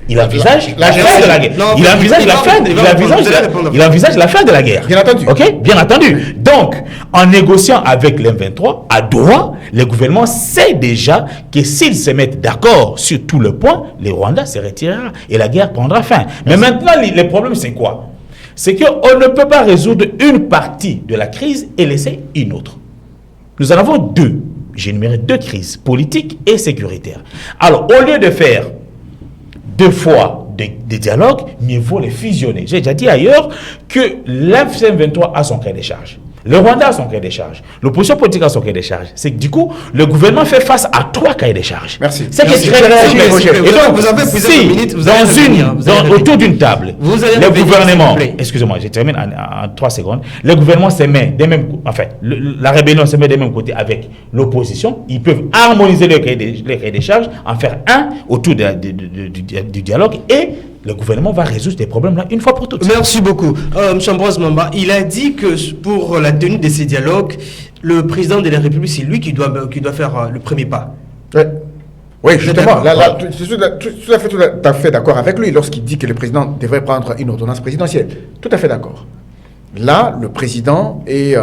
S3: Il envisage la fin de la guerre. Il envisage la fin de la guerre.
S2: Bien entendu.
S3: Ok, bien entendu. Donc, en négociant avec l'M23 à Doha, le gouvernement sait déjà que s'ils se mettent d'accord sur tout le point, le Rwanda se retirera et la guerre prendra fin. Mais maintenant, le problème, c'est quoi? C'est qu'on ne peut pas résoudre une partie de la crise et laisser une autre. Nous en avons deux. J'ai énuméré deux crises, politiques et sécuritaires. Alors, au lieu de faire deux fois des dialogues, mieux vaut les fusionner. J'ai déjà dit ailleurs que l'M23 a son cahier des charges. Le Rwanda a son cahier des charges. L'opposition politique a son cahier des charges. C'est que du coup, le gouvernement fait face à trois cahiers des charges.
S2: Merci.
S3: C'est qui très réagit. Et donc,
S4: vous avez plusieurs
S3: si,
S4: minutes, vous allez
S3: autour d'une table,
S4: vous allez
S3: le
S4: revenir,
S3: gouvernement,
S4: s'il vous plaît.
S3: excusez-moi, je termine en 3 secondes, le gouvernement se met des mêmes, enfin, la rébellion se met des mêmes côtés avec l'opposition. Ils peuvent harmoniser les cahiers des charges, en faire un autour du dialogue et le gouvernement va résoudre ces problèmes-là une fois pour toutes.
S4: Merci beaucoup. M. Ambroise Mamba, il a dit que pour la tenue de ces dialogues, le président de la République, c'est lui qui doit faire le premier pas.
S2: Oui, justement, je suis tout à fait d'accord avec lui lorsqu'il dit que le président devrait prendre une ordonnance présidentielle. Tout à fait d'accord. Là, le président est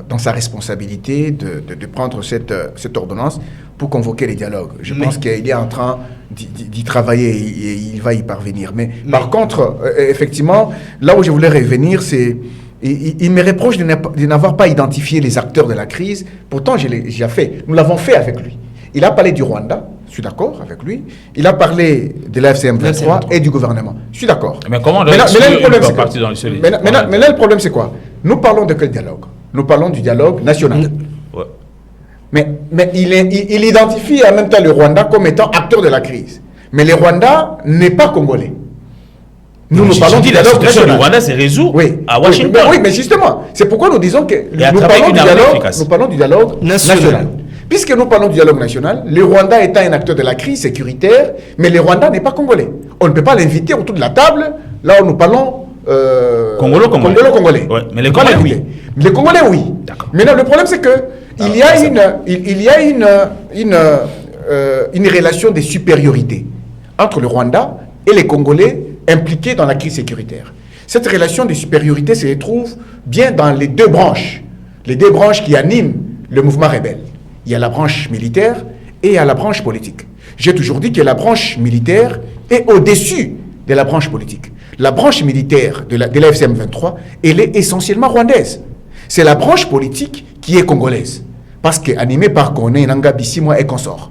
S2: dans sa responsabilité de prendre cette ordonnance pour convoquer les dialogues. Je pense qu'il est en train d'y travailler et il va y parvenir. Mais par contre, effectivement, là où je voulais revenir, c'est... Il me reproche de n'avoir pas identifié les acteurs de la crise. Pourtant, j'ai fait. Nous l'avons fait avec lui. Il a parlé du Rwanda. Je suis d'accord avec lui. Il a parlé de la FCM 23 et du gouvernement. Je suis d'accord.
S3: Mais comment
S2: mais là, le problème, c'est quoi? Nous parlons de quel dialogue? Nous parlons du dialogue national.
S3: Ouais.
S2: Mais il identifie en même temps le Rwanda comme étant acteur de la crise. Mais le Rwanda n'est pas congolais. Nous parlons du dialogue national.
S3: Le Rwanda se résout à Washington.
S2: Oui, mais justement, c'est pourquoi nous disons que nous parlons du dialogue national. Puisque nous parlons du dialogue national, le Rwanda étant un acteur de la crise sécuritaire, mais le Rwanda n'est pas congolais. On ne peut pas l'inviter autour de la table, là où nous parlons congolais.
S3: Ouais, mais les Congolais, oui.
S2: Les Congolais, oui. Maintenant, le problème, c'est que il y a une relation de supériorité entre le Rwanda et les Congolais impliqués dans la crise sécuritaire. Cette relation de supériorité se retrouve bien dans les deux branches qui animent le mouvement rebelle. Il y a la branche militaire et il y a la branche politique. J'ai toujours dit que la branche militaire est au-dessus de la branche politique. La branche militaire de la FCM 23, elle est essentiellement rwandaise. C'est la branche politique qui est congolaise. Parce qu'animée par Kone, Nanga, Bissimwa et consorts.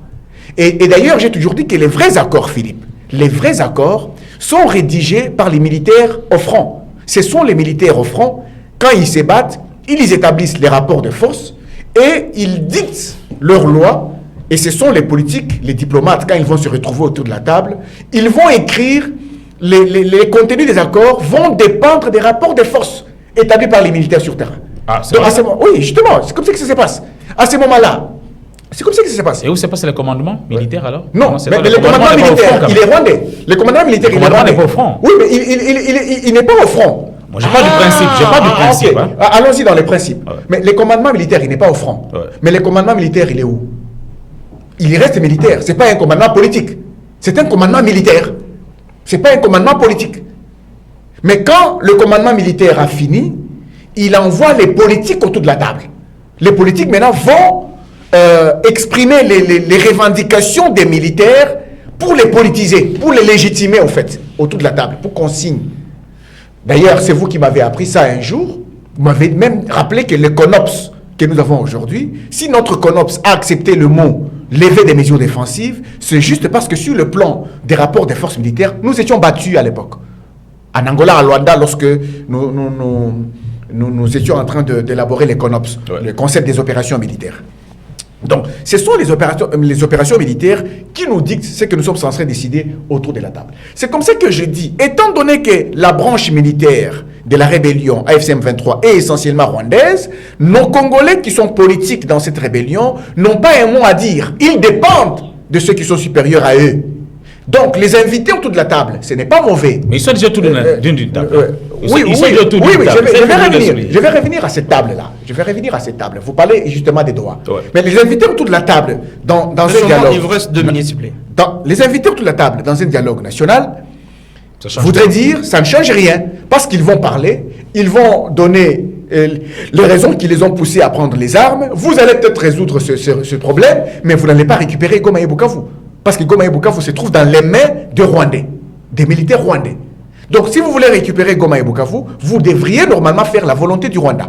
S2: Et d'ailleurs, j'ai toujours dit que les vrais accords, Philippe, les vrais accords sont rédigés par les militaires au front. Ce sont les militaires au front, quand ils se battent, ils établissent les rapports de force et ils dictent leurs lois. Et ce sont les politiques, les diplomates, quand ils vont se retrouver autour de la table, ils vont écrire les contenus des accords vont dépendre des rapports de force établis par les militaires sur terrain. Oui, justement, c'est comme ça que ça se passe. À ce moment-là, c'est comme ça que ça se passe.
S3: Et où se passe le commandement militaire alors?
S2: Non, mais le commandement militaire, il est rwandais. Le commandement militaire, il est rwandais.
S3: n'est pas au front.
S2: Oui, mais il n'est pas au front.
S3: Moi, j'ai pas du principe. J'ai pas du principe.
S2: Okay.
S3: Hein.
S2: Allons-y dans les principes.
S3: Ouais.
S2: Mais le commandement militaire, il n'est pas au front.
S3: Ouais.
S2: Mais le commandement militaire, il est où? Il reste militaire. C'est pas un commandement politique. C'est un commandement militaire. C'est pas un commandement politique. Mais quand le commandement militaire a fini, il envoie les politiques autour de la table. Les politiques maintenant vont exprimer les revendications des militaires pour les politiser, pour les légitimer au fait, autour de la table, pour qu'on signe. D'ailleurs, c'est vous qui m'avez appris ça un jour. Vous m'avez même rappelé que le CONOPS que nous avons aujourd'hui, si notre CONOPS a accepté le mot lever des mesures défensives, c'est juste parce que sur le plan des rapports des forces militaires, nous étions battus à l'époque. En Angola, à Luanda, lorsque nous étions en train d'élaborer les CONOPS, le concept des opérations militaires. Donc, ce sont les opérations militaires qui nous dictent ce que nous sommes censés décider autour de la table. C'est comme ça que je dis, étant donné que la branche militaire de la rébellion AFC M23 est essentiellement rwandaise, nos Congolais qui sont politiques dans cette rébellion n'ont pas un mot à dire. Ils dépendent de ceux qui sont supérieurs à eux. Donc, les invités autour de la table, ce n'est pas mauvais.
S3: Mais ils sont déjà tous d'une table.
S2: Oui, je vais revenir à cette table-là. Je vais revenir à cette table. Vous parlez justement des droits. Ouais. Mais les invités autour de la table, dans un dialogue...
S4: Il vous reste 2 minutes, s'il vous plaît.
S2: Les invités autour de la table, dans un dialogue national, voudrait dire, ça ne change rien, parce qu'ils vont parler, ils vont donner les raisons qui les ont poussés à prendre les armes. Vous allez peut-être résoudre ce problème, mais vous n'allez pas récupérer Goma et Bukavu. Parce que Goma et Bukavu se trouvent dans les mains de Rwandais, des militaires rwandais. Donc, si vous voulez récupérer Goma et Bukavu, vous devriez normalement faire la volonté du Rwanda.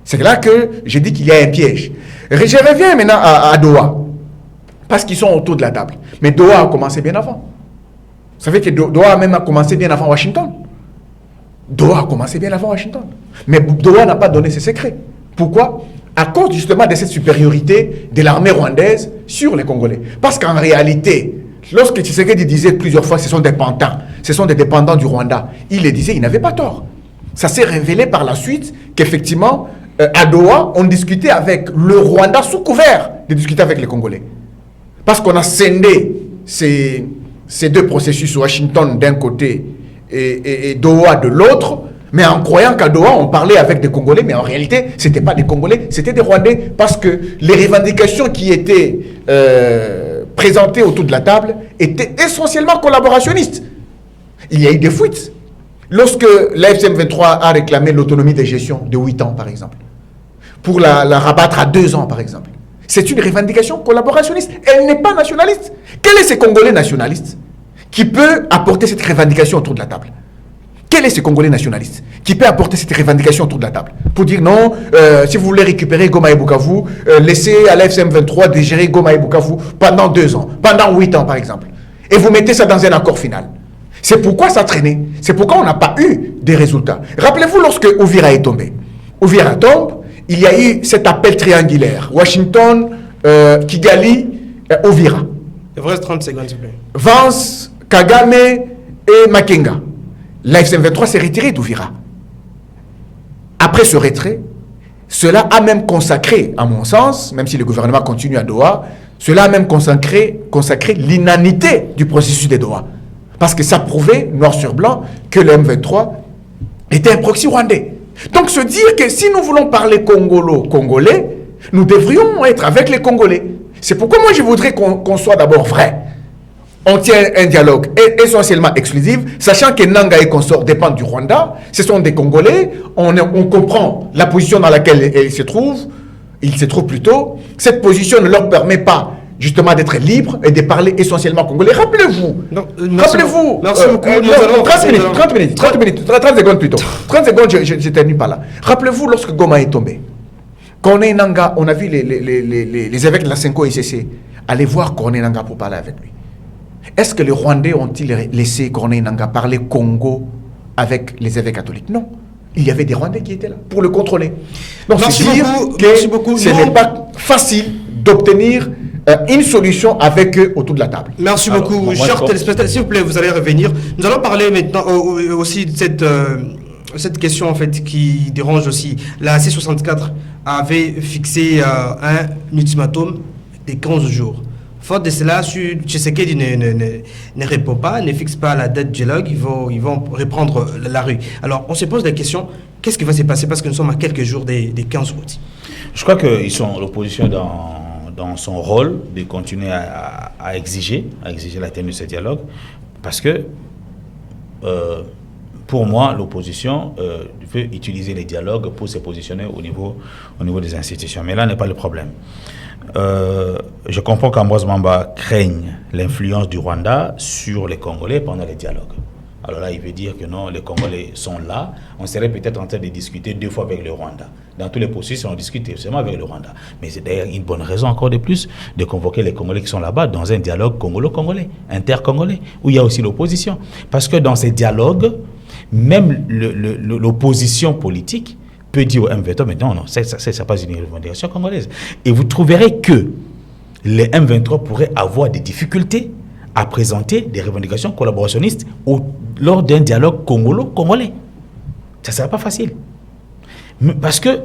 S2: C'est là que je dis qu'il y a un piège. Je reviens maintenant à Doha, parce qu'ils sont autour de la table. Mais Doha a commencé bien avant. Vous savez que Doha même a commencé bien avant Washington. Doha a commencé bien avant Washington. Mais Doha n'a pas donné ses secrets. Pourquoi ? À cause justement de cette supériorité de l'armée rwandaise sur les Congolais. Parce qu'en réalité, lorsque Tshisekedi disait plusieurs fois que ce sont des dépendants du Rwanda, il le disait, il n'avait pas tort. Ça s'est révélé par la suite qu'effectivement, à Doha, on discutait avec le Rwanda sous couvert de discuter avec les Congolais. Parce qu'on a scindé ces deux processus, Washington d'un côté et Doha de l'autre, mais en croyant qu'à Doha, on parlait avec des Congolais, mais en réalité, ce n'était pas des Congolais, c'était des Rwandais, parce que les revendications qui étaient présentées autour de la table étaient essentiellement collaborationnistes. Il y a eu des fuites. Lorsque l'AFC M23 a réclamé l'autonomie de gestion de 8 ans, par exemple, pour la rabattre à 2 ans, par exemple, c'est une revendication collaborationniste. Elle n'est pas nationaliste. Quel est ce Congolais nationaliste qui peut apporter cette revendication autour de la table? Quel est ce Congolais nationaliste qui peut apporter cette revendication autour de la table pour dire non, si vous voulez récupérer Goma et Bukavu, laissez à l'AFC M23 de gérer Goma et Bukavu pendant 2 ans, pendant 8 ans par exemple. Et vous mettez ça dans un accord final. C'est pourquoi ça traînait. C'est pourquoi on n'a pas eu des résultats. Rappelez-vous lorsque Uvira est tombé. Uvira tombe, il y a eu cet appel triangulaire. Washington, Kigali, Uvira.
S4: Il vous reste 30 secondes, s'il vous plaît.
S2: Vance, Kagame et Makenga. L'AFC M23 s'est retiré d'Uvira. Après ce retrait, cela a même consacré, à mon sens, même si le gouvernement continue à Doha, cela a même consacré l'inanité du processus de Doha. Parce que ça prouvait, noir sur blanc, que le M23 était un proxy rwandais. Donc se dire que si nous voulons parler congolais, nous devrions être avec les Congolais. C'est pourquoi moi je voudrais qu'on soit d'abord vrai. On tient un dialogue essentiellement exclusif, sachant que Nanga et consorts dépendent du Rwanda. Ce sont des Congolais. On comprend la position dans laquelle ils se trouvent. Ils se trouvent plutôt. Cette position ne leur permet pas justement d'être libres et de parler essentiellement congolais. Rappelez-vous. Rappelez-vous.
S4: Merci beaucoup.
S2: 30 secondes plutôt. 30 secondes, je termine par là. Rappelez-vous lorsque Goma est tombé. Corneille Nanga, on a vu les évêques de la Senko ICC aller voir Corneille Nanga pour parler avec lui. Est-ce que les Rwandais ont-ils laissé Corneille Nanga parler Congo avec les évêques catholiques? Non. Il y avait des Rwandais qui étaient là pour le contrôler. Donc,
S4: merci beaucoup.
S2: Ce n'est pas facile d'obtenir une solution avec eux autour de la table.
S4: Merci beaucoup. Chers téléspectateurs, s'il vous plaît, vous allez revenir. Nous allons parler maintenant aussi de cette question en fait qui dérange aussi. La C64 avait fixé un ultimatum de 15 jours. Faute de cela, Tshisekedi ne répond pas, ne fixe pas la date du dialogue, ils vont reprendre la rue. Alors, on se pose la question, qu'est-ce qui va se passer parce que nous sommes à quelques jours des 15 août?
S3: Je crois qu'ils sont l'opposition dans son rôle de continuer à exiger la tenue de ce dialogue, parce que pour moi, l'opposition veut utiliser les dialogues pour se positionner au niveau des institutions. Mais là n'est pas le problème. Je comprends qu'Ambroise Mamba craigne l'influence du Rwanda sur les Congolais pendant les dialogues. Alors là, il veut dire que non, les Congolais sont là. On serait peut-être en train de discuter 2 fois avec le Rwanda. Dans tous les processus, on discute seulement avec le Rwanda. Mais c'est d'ailleurs une bonne raison encore de plus de convoquer les Congolais qui sont là-bas dans un dialogue congolo-congolais, inter-congolais, où il y a aussi l'opposition. Parce que dans ces dialogues, même l'opposition politique peut dire au M23, mais non, ça n'est pas une revendication congolaise. Et vous trouverez que les M23 pourraient avoir des difficultés à présenter des revendications collaborationnistes lors d'un dialogue congolais. Ça ne sera pas facile. Parce que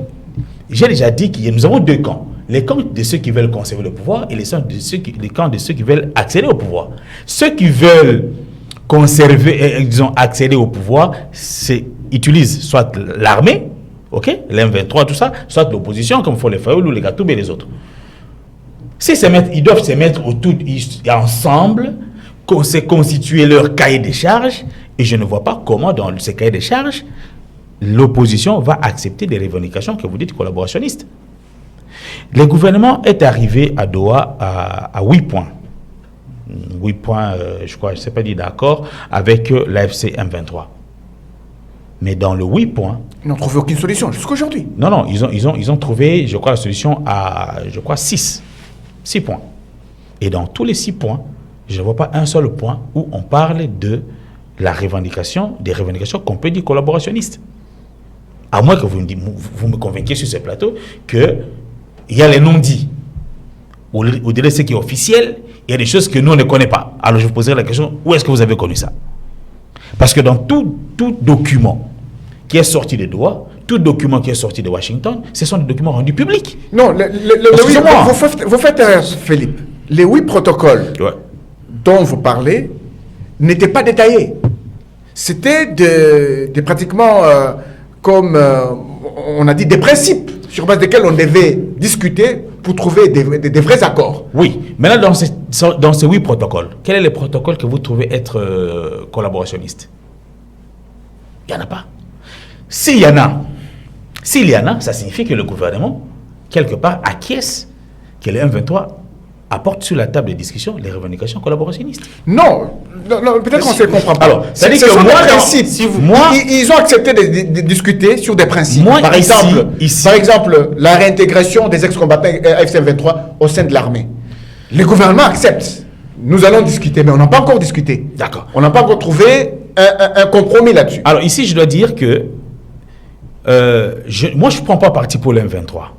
S3: j'ai déjà dit que nous avons deux camps. Les camps de ceux qui veulent conserver le pouvoir et les camps de ceux qui veulent accéder au pouvoir. Ceux qui veulent conserver, disons, accéder au pouvoir, utilisent soit l'armée, ok, les M23, tout ça, soit l'opposition, comme font les Fayoulou, les Gatoub et les autres. Ils doivent se mettre ensemble, se constituer leur cahier des charges, et je ne vois pas comment, dans ces cahiers des charges, l'opposition va accepter des revendications que vous dites collaborationnistes. Le gouvernement est arrivé à Doha à 8 points. 8 points, je crois, je ne sais pas dit d'accord, avec l'AFC M23. Mais dans le 8 points...
S2: Ils n'ont trouvé aucune solution jusqu'aujourd'hui.
S3: Non, ils ont trouvé, je crois, la solution à, 6 points. Et dans tous les 6 points, je ne vois pas un seul point où on parle de des revendications qu'on peut dire collaborationnistes. À moins que vous me convainquiez sur ce plateau qu'il y a les non-dits. Au-delà de ce qui est officiel, il y a des choses que nous, on ne connaît pas. Alors je vous poserai la question, où est-ce que vous avez connu ça? Parce que dans tout document qui est sorti de Doha, tout document qui est sorti de Washington, ce sont des documents rendus publics.
S2: Non, vous faites erreur, Philippe. Les 8 protocoles dont vous parlez n'étaient pas détaillés. C'était pratiquement, comme on a dit, des principes sur base desquels on devait discuter pour trouver des vrais accords.
S3: Oui. Maintenant, dans ces 8 protocoles, quel est le protocole que vous trouvez être collaborationniste? Il n'y en a pas. S'il y en a, ça signifie que le gouvernement, quelque part, acquiesce que le M23 apporte sur la table de discussion les revendications collaborationnistes.
S2: Non, peut-être qu'on ne se comprend pas.
S3: Alors, c'est-à-dire que
S2: ils ont accepté de discuter sur des principes. Par exemple, la réintégration des ex-combattants AFC M23 au sein de l'armée. Le gouvernement accepte. Nous allons discuter, mais on n'a pas encore discuté.
S3: D'accord.
S2: On n'a pas encore trouvé un compromis là-dessus.
S3: Alors ici, je dois dire que moi, je ne prends pas parti pour le M23.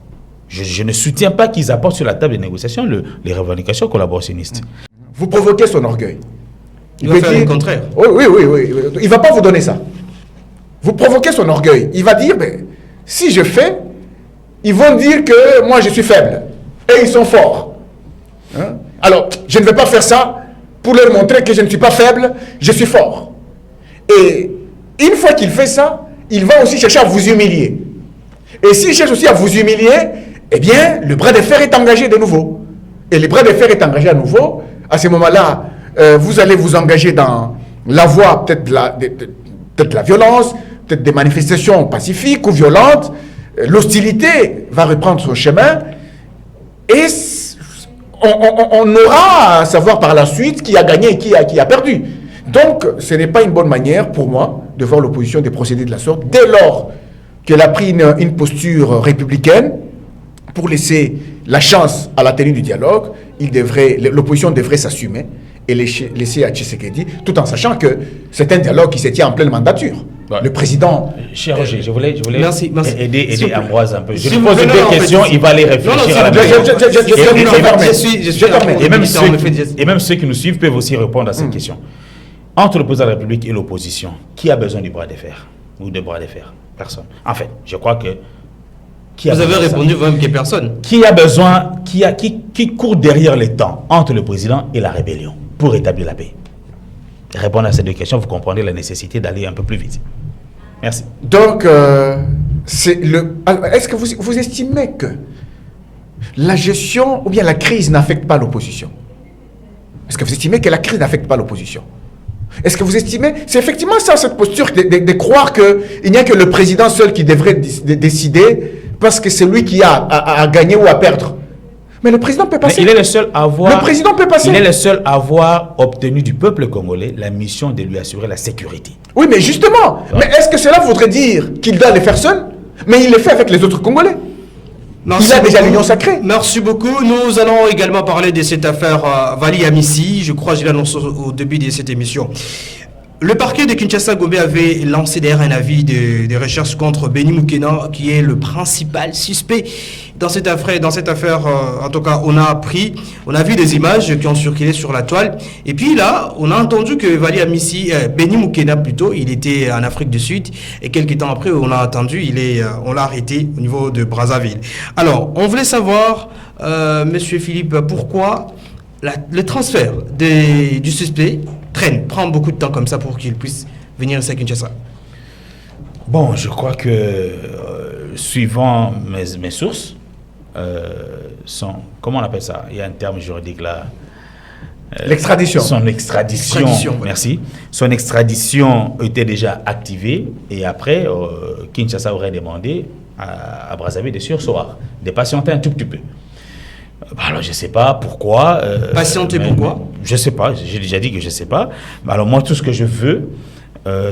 S3: Je ne soutiens pas qu'ils apportent sur la table de négociation les revendications collaborationnistes.
S2: Vous provoquez son orgueil.
S4: Il va faire le contraire.
S2: Oui. Il ne va pas vous donner ça. Vous provoquez son orgueil. Il va dire, si je fais, ils vont dire que moi je suis faible. Et ils sont forts. Hein? Alors, je ne vais pas faire ça pour leur montrer que je ne suis pas faible, je suis fort. Et une fois qu'il fait ça, il va aussi chercher à vous humilier. Et s'il cherche aussi à vous humilier, eh bien, le bras de fer est engagé de nouveau. Et le bras de fer est engagé à nouveau. À ce moment-là, vous allez vous engager dans la voie peut-être de la violence, peut-être des manifestations pacifiques ou violentes. L'hostilité va reprendre son chemin. Et on aura à savoir par la suite qui a gagné et qui a perdu. Donc, ce n'est pas une bonne manière pour moi de voir l'opposition des procédés de la sorte. Dès lors qu'elle a pris une posture républicaine pour laisser la chance à la tenue du dialogue, l'opposition devrait s'assumer et laisser à Tshisekedi, tout en sachant que c'est un dialogue qui se tient en pleine mandature. Ouais. Le président...
S3: Cher Roger, je voulais
S4: merci.
S3: aider Ambroise un peu. Je lui pose deux questions, il va aller réfléchir à la et même ceux qui nous suivent peuvent aussi répondre à cette question. Entre le président de la République et l'opposition, qui a besoin du bras de fer ou de bras de fer? Personne. En fait, je crois que...
S4: Vous avez répondu vous-même que personne.
S3: Qui a besoin, qui court derrière les temps entre le président et la rébellion pour établir la paix? Répondre à ces deux questions, vous comprenez la nécessité d'aller un peu plus vite. Merci.
S2: Donc, est-ce que vous estimez que la gestion ou bien la crise n'affecte pas l'opposition? Est-ce que vous estimez que la crise n'affecte pas l'opposition? Est-ce que vous estimez... C'est effectivement ça, cette posture de croire qu'il n'y a que le président seul qui devrait décider parce que c'est lui qui a à gagner ou à perdre. Mais le président peut passer.
S3: Mais il est le seul à avoir...
S2: Le président peut passer.
S3: Il est le seul à avoir obtenu du peuple congolais la mission de lui assurer la sécurité.
S2: Oui, mais justement. Ouais. Mais est-ce que cela voudrait dire qu'il doit le faire seul? Mais il le fait avec les autres Congolais.
S4: Merci
S2: il a
S4: beaucoup.
S2: déjà l'union sacrée.
S4: Merci beaucoup. Nous allons également parler de cette affaire Vali Amissi. Je crois que je l'annonce au début de cette émission. Le parquet de Kinshasa-Gombe avait lancé d'ailleurs un avis de recherche contre Benny Moukena, qui est le principal suspect dans cette affaire. En tout cas, on a vu des images qui ont circulé sur la toile. Et puis là, on a entendu que Benny Moukena plutôt, il était en Afrique du Sud. Et quelques temps après, on a entendu, on l'a arrêté au niveau de Brazzaville. Alors, on voulait savoir, Monsieur Philippe, pourquoi le transfert du suspect prend beaucoup de temps comme ça pour qu'il puisse venir ici à Kinshasa.
S3: Bon, je crois que suivant mes sources, comment on appelle ça? Il y a un terme juridique là.
S2: L'extradition.
S3: Son extradition. Merci. Son extradition était déjà activée et après, Kinshasa aurait demandé à Brazzaville de surseoir, de patienter un tout petit peu. Alors, je ne sais pas pourquoi.
S4: Patienter pourquoi?
S3: Je ne sais pas. J'ai déjà dit que je ne sais pas. Alors, moi, tout ce que je veux,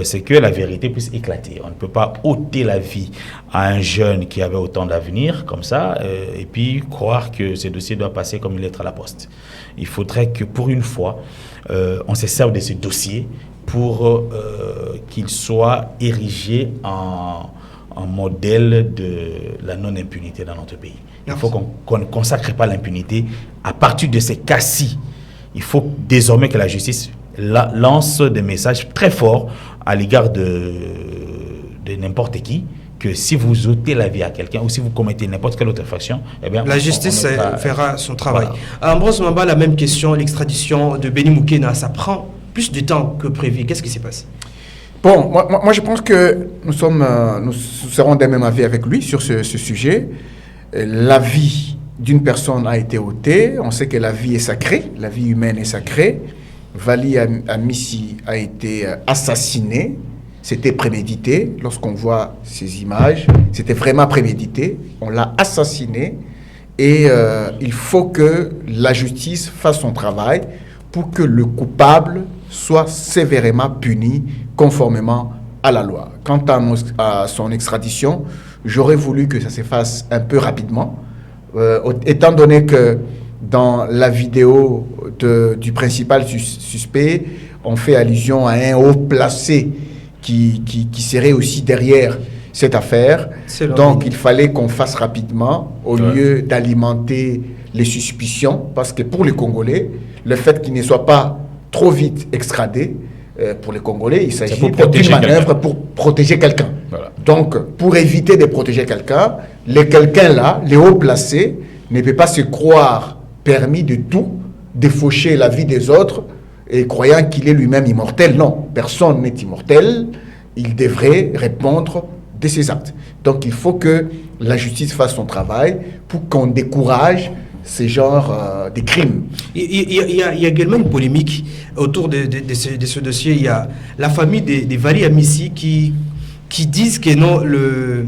S3: c'est que la vérité puisse éclater. On ne peut pas ôter la vie à un jeune qui avait autant d'avenir, comme ça, et puis croire que ce dossier doit passer comme une lettre à la poste. Il faudrait que, pour une fois, on se serve de ce dossier pour qu'il soit érigé en modèle de la non-impunité dans notre pays. Il faut qu'on ne consacre pas l'impunité. À partir de ces cas-ci, il faut désormais que la justice lance des messages très forts à l'égard de n'importe qui, que si vous ôtez la vie à quelqu'un ou si vous commettez n'importe quelle autre infraction, eh bien,
S4: la justice fera son travail. Voilà. Ambroise Mamba, la même question, l'extradition de Benny Moukena, ça prend plus de temps que prévu. Qu'est-ce qui s'est passé?
S2: Bon, moi je pense que nous serons d'un même avis avec lui sur ce sujet. La vie d'une personne a été ôtée. On sait que la vie est sacrée, la vie humaine est sacrée. Vali Amissi a été assassiné. C'était prémédité. Lorsqu'on voit ces images, c'était vraiment prémédité. On l'a assassiné et il faut que la justice fasse son travail pour que le coupable soit sévèrement puni conformément à la loi. Quant à son extradition, j'aurais voulu que ça se fasse un peu rapidement, étant donné que dans la vidéo du principal suspect, on fait allusion à un haut placé qui serait aussi derrière cette affaire. Donc il fallait qu'on fasse rapidement au lieu d'alimenter les suspicions, parce que pour les Congolais, le fait qu'ils ne soient pas trop vite extradés, pour les Congolais, il s'agit d'une manœuvre pour protéger quelqu'un. Voilà. Donc, pour éviter de protéger quelqu'un, quelqu'un-là, les hauts placés, ne peut pas se croire permis de tout, de faucher la vie des autres, et croyant qu'il est lui-même immortel. Non, personne n'est immortel. Il devrait répondre de ses actes. Donc, il faut que la justice fasse son travail pour qu'on décourage ces genres de crimes.
S4: Il y a également une polémique autour de ce dossier. Il y a la famille des Vali Amissi qui disent que non, le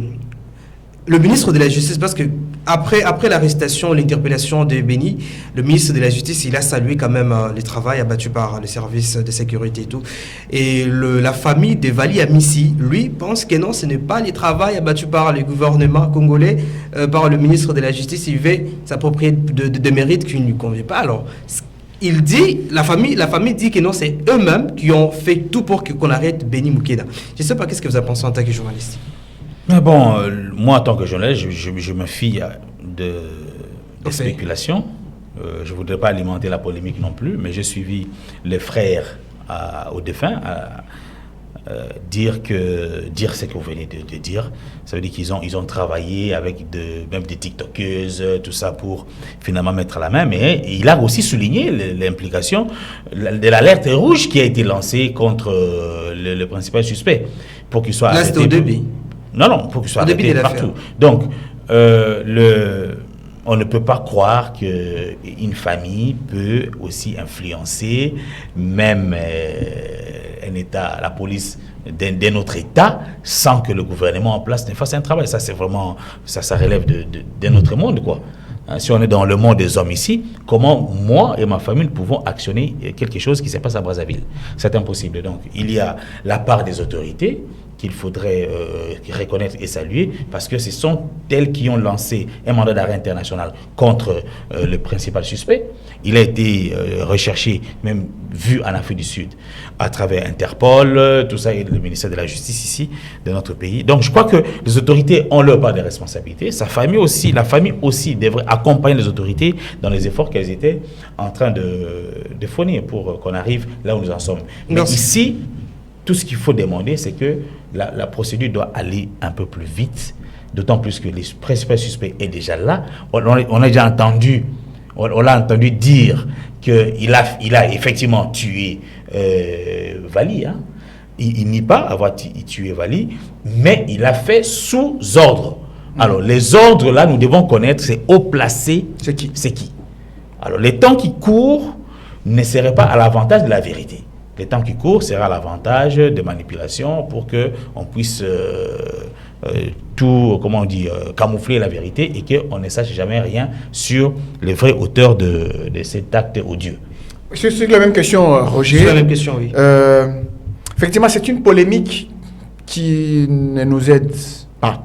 S4: ministre de la Justice, parce que après l'arrestation, l'interpellation de Benny, le ministre de la Justice, il a salué quand même le travail abattu par les services de sécurité et tout. Et la famille de Vali Amissi, lui, pense que non, ce n'est pas le travail abattu par le gouvernement congolais, par le ministre de la Justice. Il veut s'approprier de mérites qui ne lui conviennent pas. Alors, il dit, la famille dit que non, c'est eux-mêmes qui ont fait tout pour qu'on arrête Benny Moukena. Je ne sais pas qu'est-ce que vous en pensez en tant que journaliste.
S3: Mais bon, moi en tant que journaliste, je me fie de spéculations. Je ne voudrais pas alimenter la polémique non plus, mais j'ai suivi les frères aux défunts dire ce que vous venez de dire. Ça veut dire qu'ils ont travaillé avec même des tiktokeuses, tout ça pour finalement mettre la main. Mais il a aussi souligné l'implication de l'alerte rouge qui a été lancée contre le principal suspect pour qu'il soit arrêté.
S4: Là, c'était au début.
S3: Non, pour qu'il soit arrêté partout. Donc, on ne peut pas croire qu'une famille peut aussi influencer même un État, la police d'un autre État, sans que le gouvernement en place ne fasse un travail. Ça, c'est vraiment, ça relève d'un autre monde, quoi. Si on est dans le monde des hommes ici, comment moi et ma famille pouvons actionner quelque chose qui se passe à Brazzaville? C'est impossible. Donc, il y a la part des autorités qu'il faudrait reconnaître et saluer, parce que ce sont elles qui ont lancé un mandat d'arrêt international contre le principal suspect. Il a été recherché, même vu en Afrique du Sud, à travers Interpol, tout ça, et le ministère de la Justice ici, de notre pays. Donc je crois que les autorités ont leur part de responsabilité. La famille aussi devrait accompagner les autorités dans les efforts qu'elles étaient en train de fournir pour qu'on arrive là où nous en sommes. Mais ici, tout ce qu'il faut demander, c'est que la procédure doit aller un peu plus vite, d'autant plus que les principaux suspects est déjà là. On a déjà entendu, on l'a entendu dire qu'il a effectivement tué Vali. Hein. Il nie pas avoir tué Vali, mais il a fait sous ordre. Alors, les ordres, là, nous devons connaître, c'est haut placé, c'est qui. Alors, les temps qui courent ne seraient pas à l'avantage de la vérité. Les temps qui courent sera à l'avantage de manipulation pour qu'on puisse camoufler la vérité et qu'on ne sache jamais rien sur les vrais auteurs de cet acte odieux.
S2: C'est la même question, Roger.
S4: C'est la même question, oui.
S2: Effectivement, c'est une polémique qui ne nous aide pas.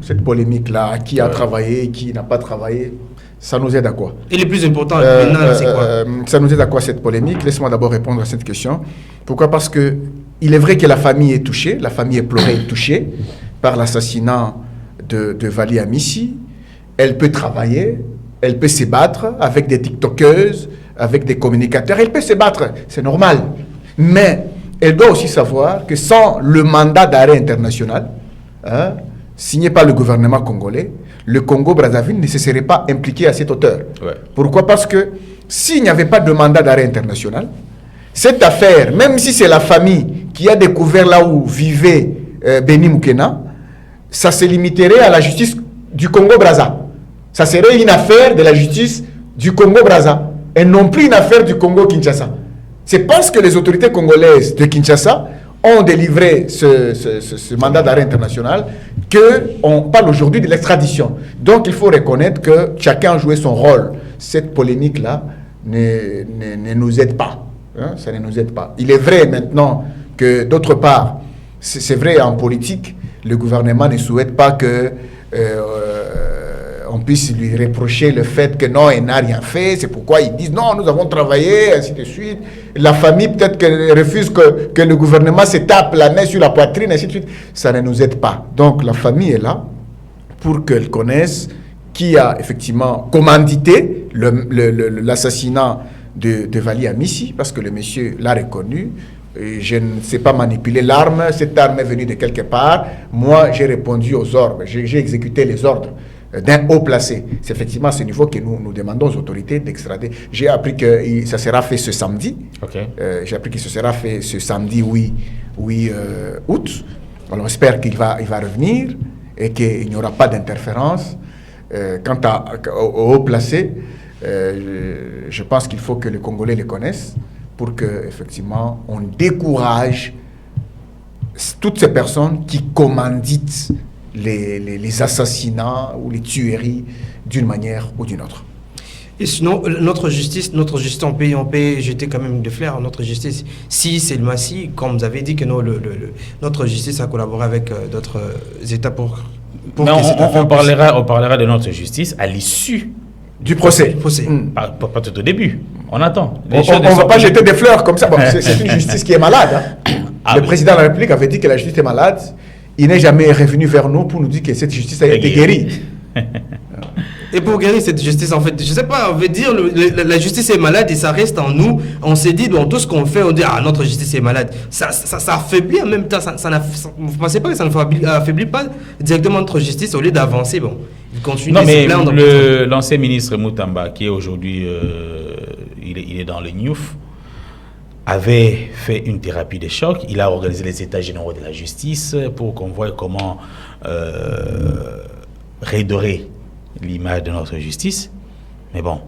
S2: Cette polémique-là, qui a travaillé, qui n'a pas travaillé, ça nous aide à quoi?
S4: Et le plus important, maintenant, c'est quoi?
S2: Ça nous aide à quoi cette polémique? Laisse-moi d'abord répondre à cette question. Pourquoi? Parce que il est vrai que la famille est touchée, la famille éplorée est touchée par l'assassinat de Vali Amissi. Elle peut travailler, elle peut se battre avec des tiktokeuses, avec des communicateurs, elle peut se battre, c'est normal. Mais elle doit aussi savoir que sans le mandat d'arrêt international, signé par le gouvernement congolais, le Congo-Brazzaville ne se serait pas impliqué à cette hauteur. Ouais. Pourquoi? Parce que s'il n'y avait pas de mandat d'arrêt international, cette affaire, même si c'est la famille qui a découvert là où vivait Beni Moukena, ça se limiterait à la justice du Congo-Brazza. Ça serait une affaire de la justice du Congo-Brazza et non plus une affaire du Congo-Kinshasa. C'est parce que les autorités congolaises de Kinshasa ont délivré ce mandat d'arrêt international qu'on parle aujourd'hui de l'extradition. Donc il faut reconnaître que chacun a joué son rôle. Cette polémique-là ne nous aide pas. Ça ne nous aide pas. Il est vrai maintenant que d'autre part, c'est vrai en politique, le gouvernement ne souhaite pas que on puisse lui reprocher le fait que non, il n'a rien fait, c'est pourquoi ils disent non, nous avons travaillé, ainsi de suite. La famille peut-être qu'elle refuse que le gouvernement se tape la main sur la poitrine, ainsi de suite. Ça ne nous aide pas. Donc la famille est là pour qu'elle connaisse qui a effectivement commandité l'assassinat de Vali Amissi, parce que le monsieur l'a reconnu. Et je ne sais pas manipuler l'arme, cette arme est venue de quelque part. Moi, j'ai répondu aux ordres, j'ai exécuté les ordres d'un haut placé. C'est effectivement à ce niveau que nous demandons aux autorités d'extrader. J'ai appris que ça sera fait ce samedi. Okay. J'ai appris que ce sera fait ce samedi 8 août. Alors j'espère qu'il va revenir et qu'il n'y aura pas d'interférence. Quant au haut placé, je pense qu'il faut que les Congolais le connaissent pour qu'effectivement on décourage toutes ces personnes qui commanditent les assassinats ou les tueries d'une manière ou d'une autre.
S4: Et sinon, notre justice, on peut jeter quand même de fleurs. Notre justice, si c'est le Massi, comme vous avez dit que notre justice a collaboré avec d'autres États pour
S3: on parlera de notre justice à l'issue
S2: du procès.
S3: Pas tout au début. On attend.
S2: On ne va pas jeter des fleurs comme ça. Bon, c'est une justice qui est malade. Le président de la République avait dit que la justice est malade. Il n'est jamais revenu vers nous pour nous dire que cette justice a été guérie.
S4: Et pour guérir cette justice, en fait, je ne sais pas, on veut dire la justice est malade et ça reste en nous. On s'est dit, dans tout ce qu'on fait, on dit, notre justice est malade. Ça affaiblit en même temps. Vous ne pensez pas que ça ne affaiblit pas directement notre justice au lieu d'avancer? Bon, il continue
S3: de se plaindre. L'ancien ministre Moutamba, qui est aujourd'hui, il est dans le NIOUF, avait fait une thérapie de choc. Il a organisé les états généraux de la justice pour qu'on voie comment redorer l'image de notre justice. Mais bon,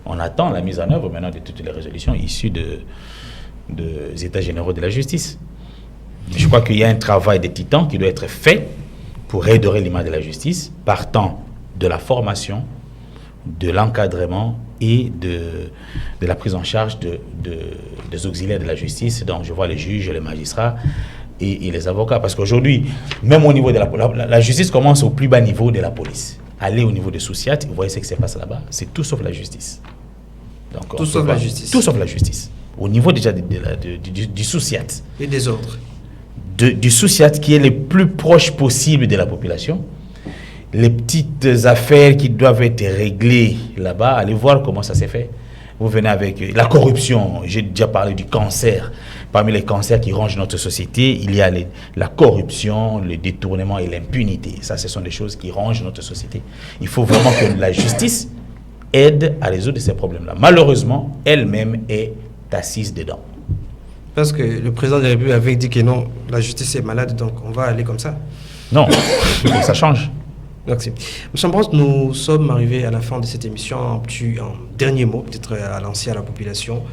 S3: on attend la mise en œuvre maintenant de toutes les résolutions issues des états généraux de la justice. Je crois qu'il y a un travail de titan qui doit être fait pour redorer l'image de la justice, partant de la formation, de l'encadrement et de la prise en charge des auxiliaires de la justice. Donc je vois les juges, les magistrats et les avocats. Parce qu'aujourd'hui, même au niveau de la justice commence au plus bas niveau de la police. Allez au niveau de Soussiat, vous voyez ce qui se passe là-bas, c'est tout sauf la justice. Donc,
S4: tout sauf la justice.
S3: Tout sauf la justice. Au niveau déjà du Soussiat.
S4: Et des autres.
S3: Du Soussiat qui est le plus proche possible de la population. Les petites affaires qui doivent être réglées là-bas, allez voir comment ça s'est fait. Vous venez avec la corruption, j'ai déjà parlé du cancer. Parmi les cancers qui rongent notre société, il y a la corruption, le détournement et l'impunité. Ça, ce sont des choses qui rongent notre société. Il faut vraiment que la justice aide à résoudre ces problèmes-là. Malheureusement, elle-même est assise dedans.
S4: Parce que le président de la République avait dit que non, la justice est malade, donc on va aller comme ça.
S3: Non, il faut que ça change.
S4: Merci. M. Ambroise, nous sommes arrivés à la fin de cette émission. Un dernier mot, peut-être à lancer à la population.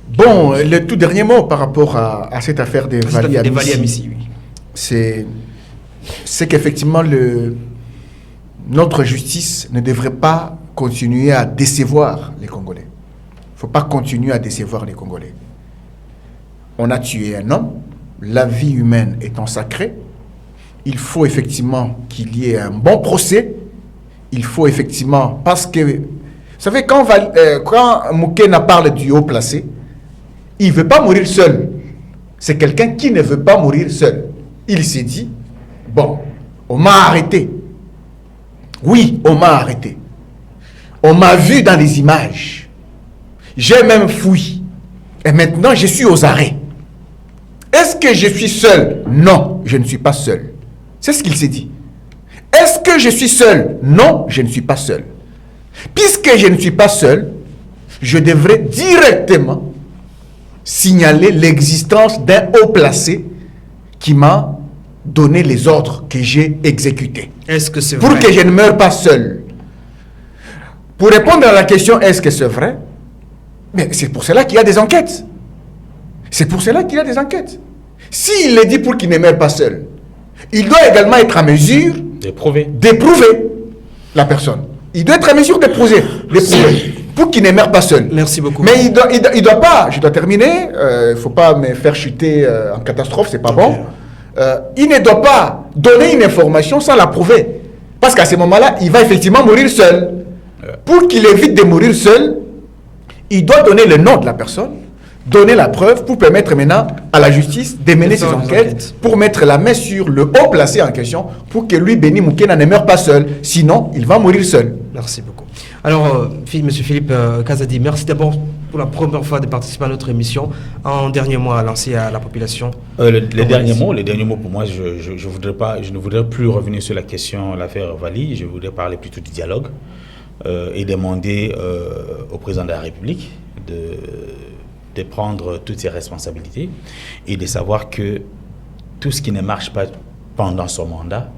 S2: Bon, le tout dernier mot par rapport à cette affaire des Vali Amissi,
S4: oui.
S2: C'est qu'effectivement, notre justice ne devrait pas continuer à décevoir les Congolais. Il ne faut pas continuer à décevoir les Congolais. On a tué un homme, la vie humaine étant sacrée. Il faut effectivement qu'il y ait un bon procès. Il faut effectivement, parce que, vous savez, quand Moukena parle du haut placé, il ne veut pas mourir seul. C'est quelqu'un qui ne veut pas mourir seul. Il s'est dit, bon, on m'a arrêté. Oui, on m'a arrêté. On m'a vu dans les images. J'ai même fui. Et maintenant, je suis aux arrêts. Est-ce que je suis seul? Non, je ne suis pas seul. C'est ce qu'il s'est dit. Est-ce que je suis seul? Non, je ne suis pas seul. Puisque je ne suis pas seul, je devrais directement signaler l'existence d'un haut placé qui m'a donné les ordres que j'ai exécutés.
S4: Est-ce que c'est
S2: vrai? Pour que je ne meure pas seul. Pour répondre à la question, est-ce que c'est vrai? Mais c'est pour cela qu'il y a des enquêtes. C'est pour cela qu'il y a des enquêtes. S'il le dit pour qu'il ne meure pas seul, il doit également être en mesure d'éprouver la personne. Il doit être en mesure d'éprouver pour qu'il ne meure pas seul.
S4: Merci beaucoup.
S2: Mais il doit pas, je dois terminer, il ne faut pas me faire chuter en catastrophe, c'est pas bon. Il ne doit pas donner une information sans la prouver. Parce qu'à ce moment-là, il va effectivement mourir seul. Pour qu'il évite de mourir seul, il doit donner le nom de la personne, donner la preuve pour permettre maintenant à la justice de mener ses enquêtes, pour mettre la main sur le haut placé en question, pour que lui, Béni Moukena, ne meure pas seul. Sinon, il va mourir seul.
S4: Merci beaucoup. Alors, M. Philippe Kazadi, merci d'abord pour la première fois de participer à notre émission. Un dernier mot à lancer à la population.
S3: Le dernier mot pour moi, je ne voudrais plus revenir sur la question, l'affaire Vali. Je voudrais parler plutôt du dialogue et demander au président de la République de prendre toutes ses responsabilités et de savoir que tout ce qui ne marche pas pendant son mandat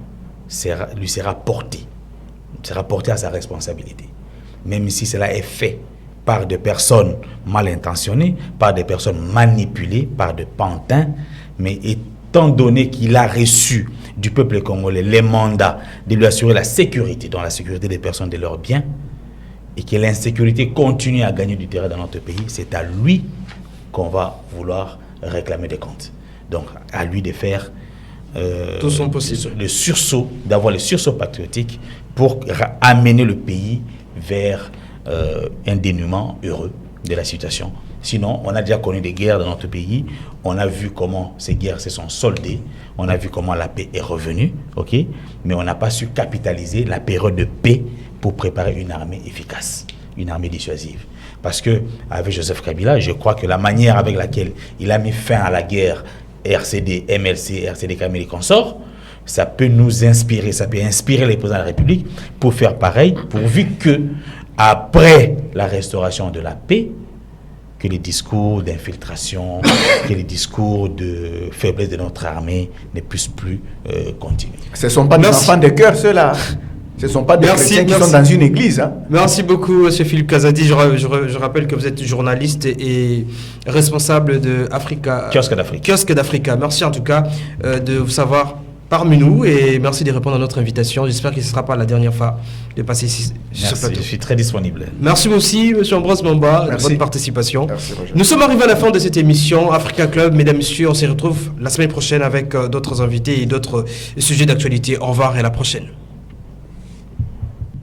S3: lui sera porté à sa responsabilité. Même si cela est fait par des personnes mal intentionnées, par des personnes manipulées, par des pantins, mais étant donné qu'il a reçu du peuple congolais les mandats de lui assurer la sécurité, dont la sécurité des personnes, de leurs biens, et que l'insécurité continue à gagner du terrain dans notre pays, c'est à lui qu'on va vouloir réclamer des comptes. Donc, à lui de faire
S4: tout son possible.
S3: D'avoir le sursaut patriotique pour amener le pays vers un dénouement heureux de la situation. Sinon, on a déjà connu des guerres dans notre pays. On a vu comment ces guerres se sont soldées. On a vu comment la paix est revenue. Okay? Mais on n'a pas su capitaliser la période de paix pour préparer une armée efficace, une armée dissuasive. Parce que avec Joseph Kabila, je crois que la manière avec laquelle il a mis fin à la guerre RCD, MLC, RCD, Kameli Consort, ça peut nous inspirer, ça peut inspirer les présidents de la République pour faire pareil, pourvu que, après la restauration de la paix, que les discours d'infiltration, que les discours de faiblesse de notre armée ne puissent plus continuer.
S2: Ce ne sont pas des enfants de cœur, ceux-là. Ce ne sont pas des chrétiens qui sont dans une église. Hein.
S4: Merci beaucoup, M. Philippe Kazadi. Je rappelle que vous êtes journaliste et responsable de Africa.
S3: Kiosque d'Afrique.
S4: Kiosque d'Africa. Merci en tout cas de vous savoir parmi nous et merci de répondre à notre invitation. J'espère que ce ne sera pas la dernière fois de passer ici sur ce plateau.
S3: Je suis très disponible.
S4: Merci aussi, M. Ambroise Mamba, de votre participation.
S2: Merci, Roger.
S4: Nous sommes arrivés à la fin de cette émission Africa Club. Mesdames, Messieurs, on se retrouve la semaine prochaine avec d'autres invités et d'autres sujets d'actualité. Au revoir et à la prochaine.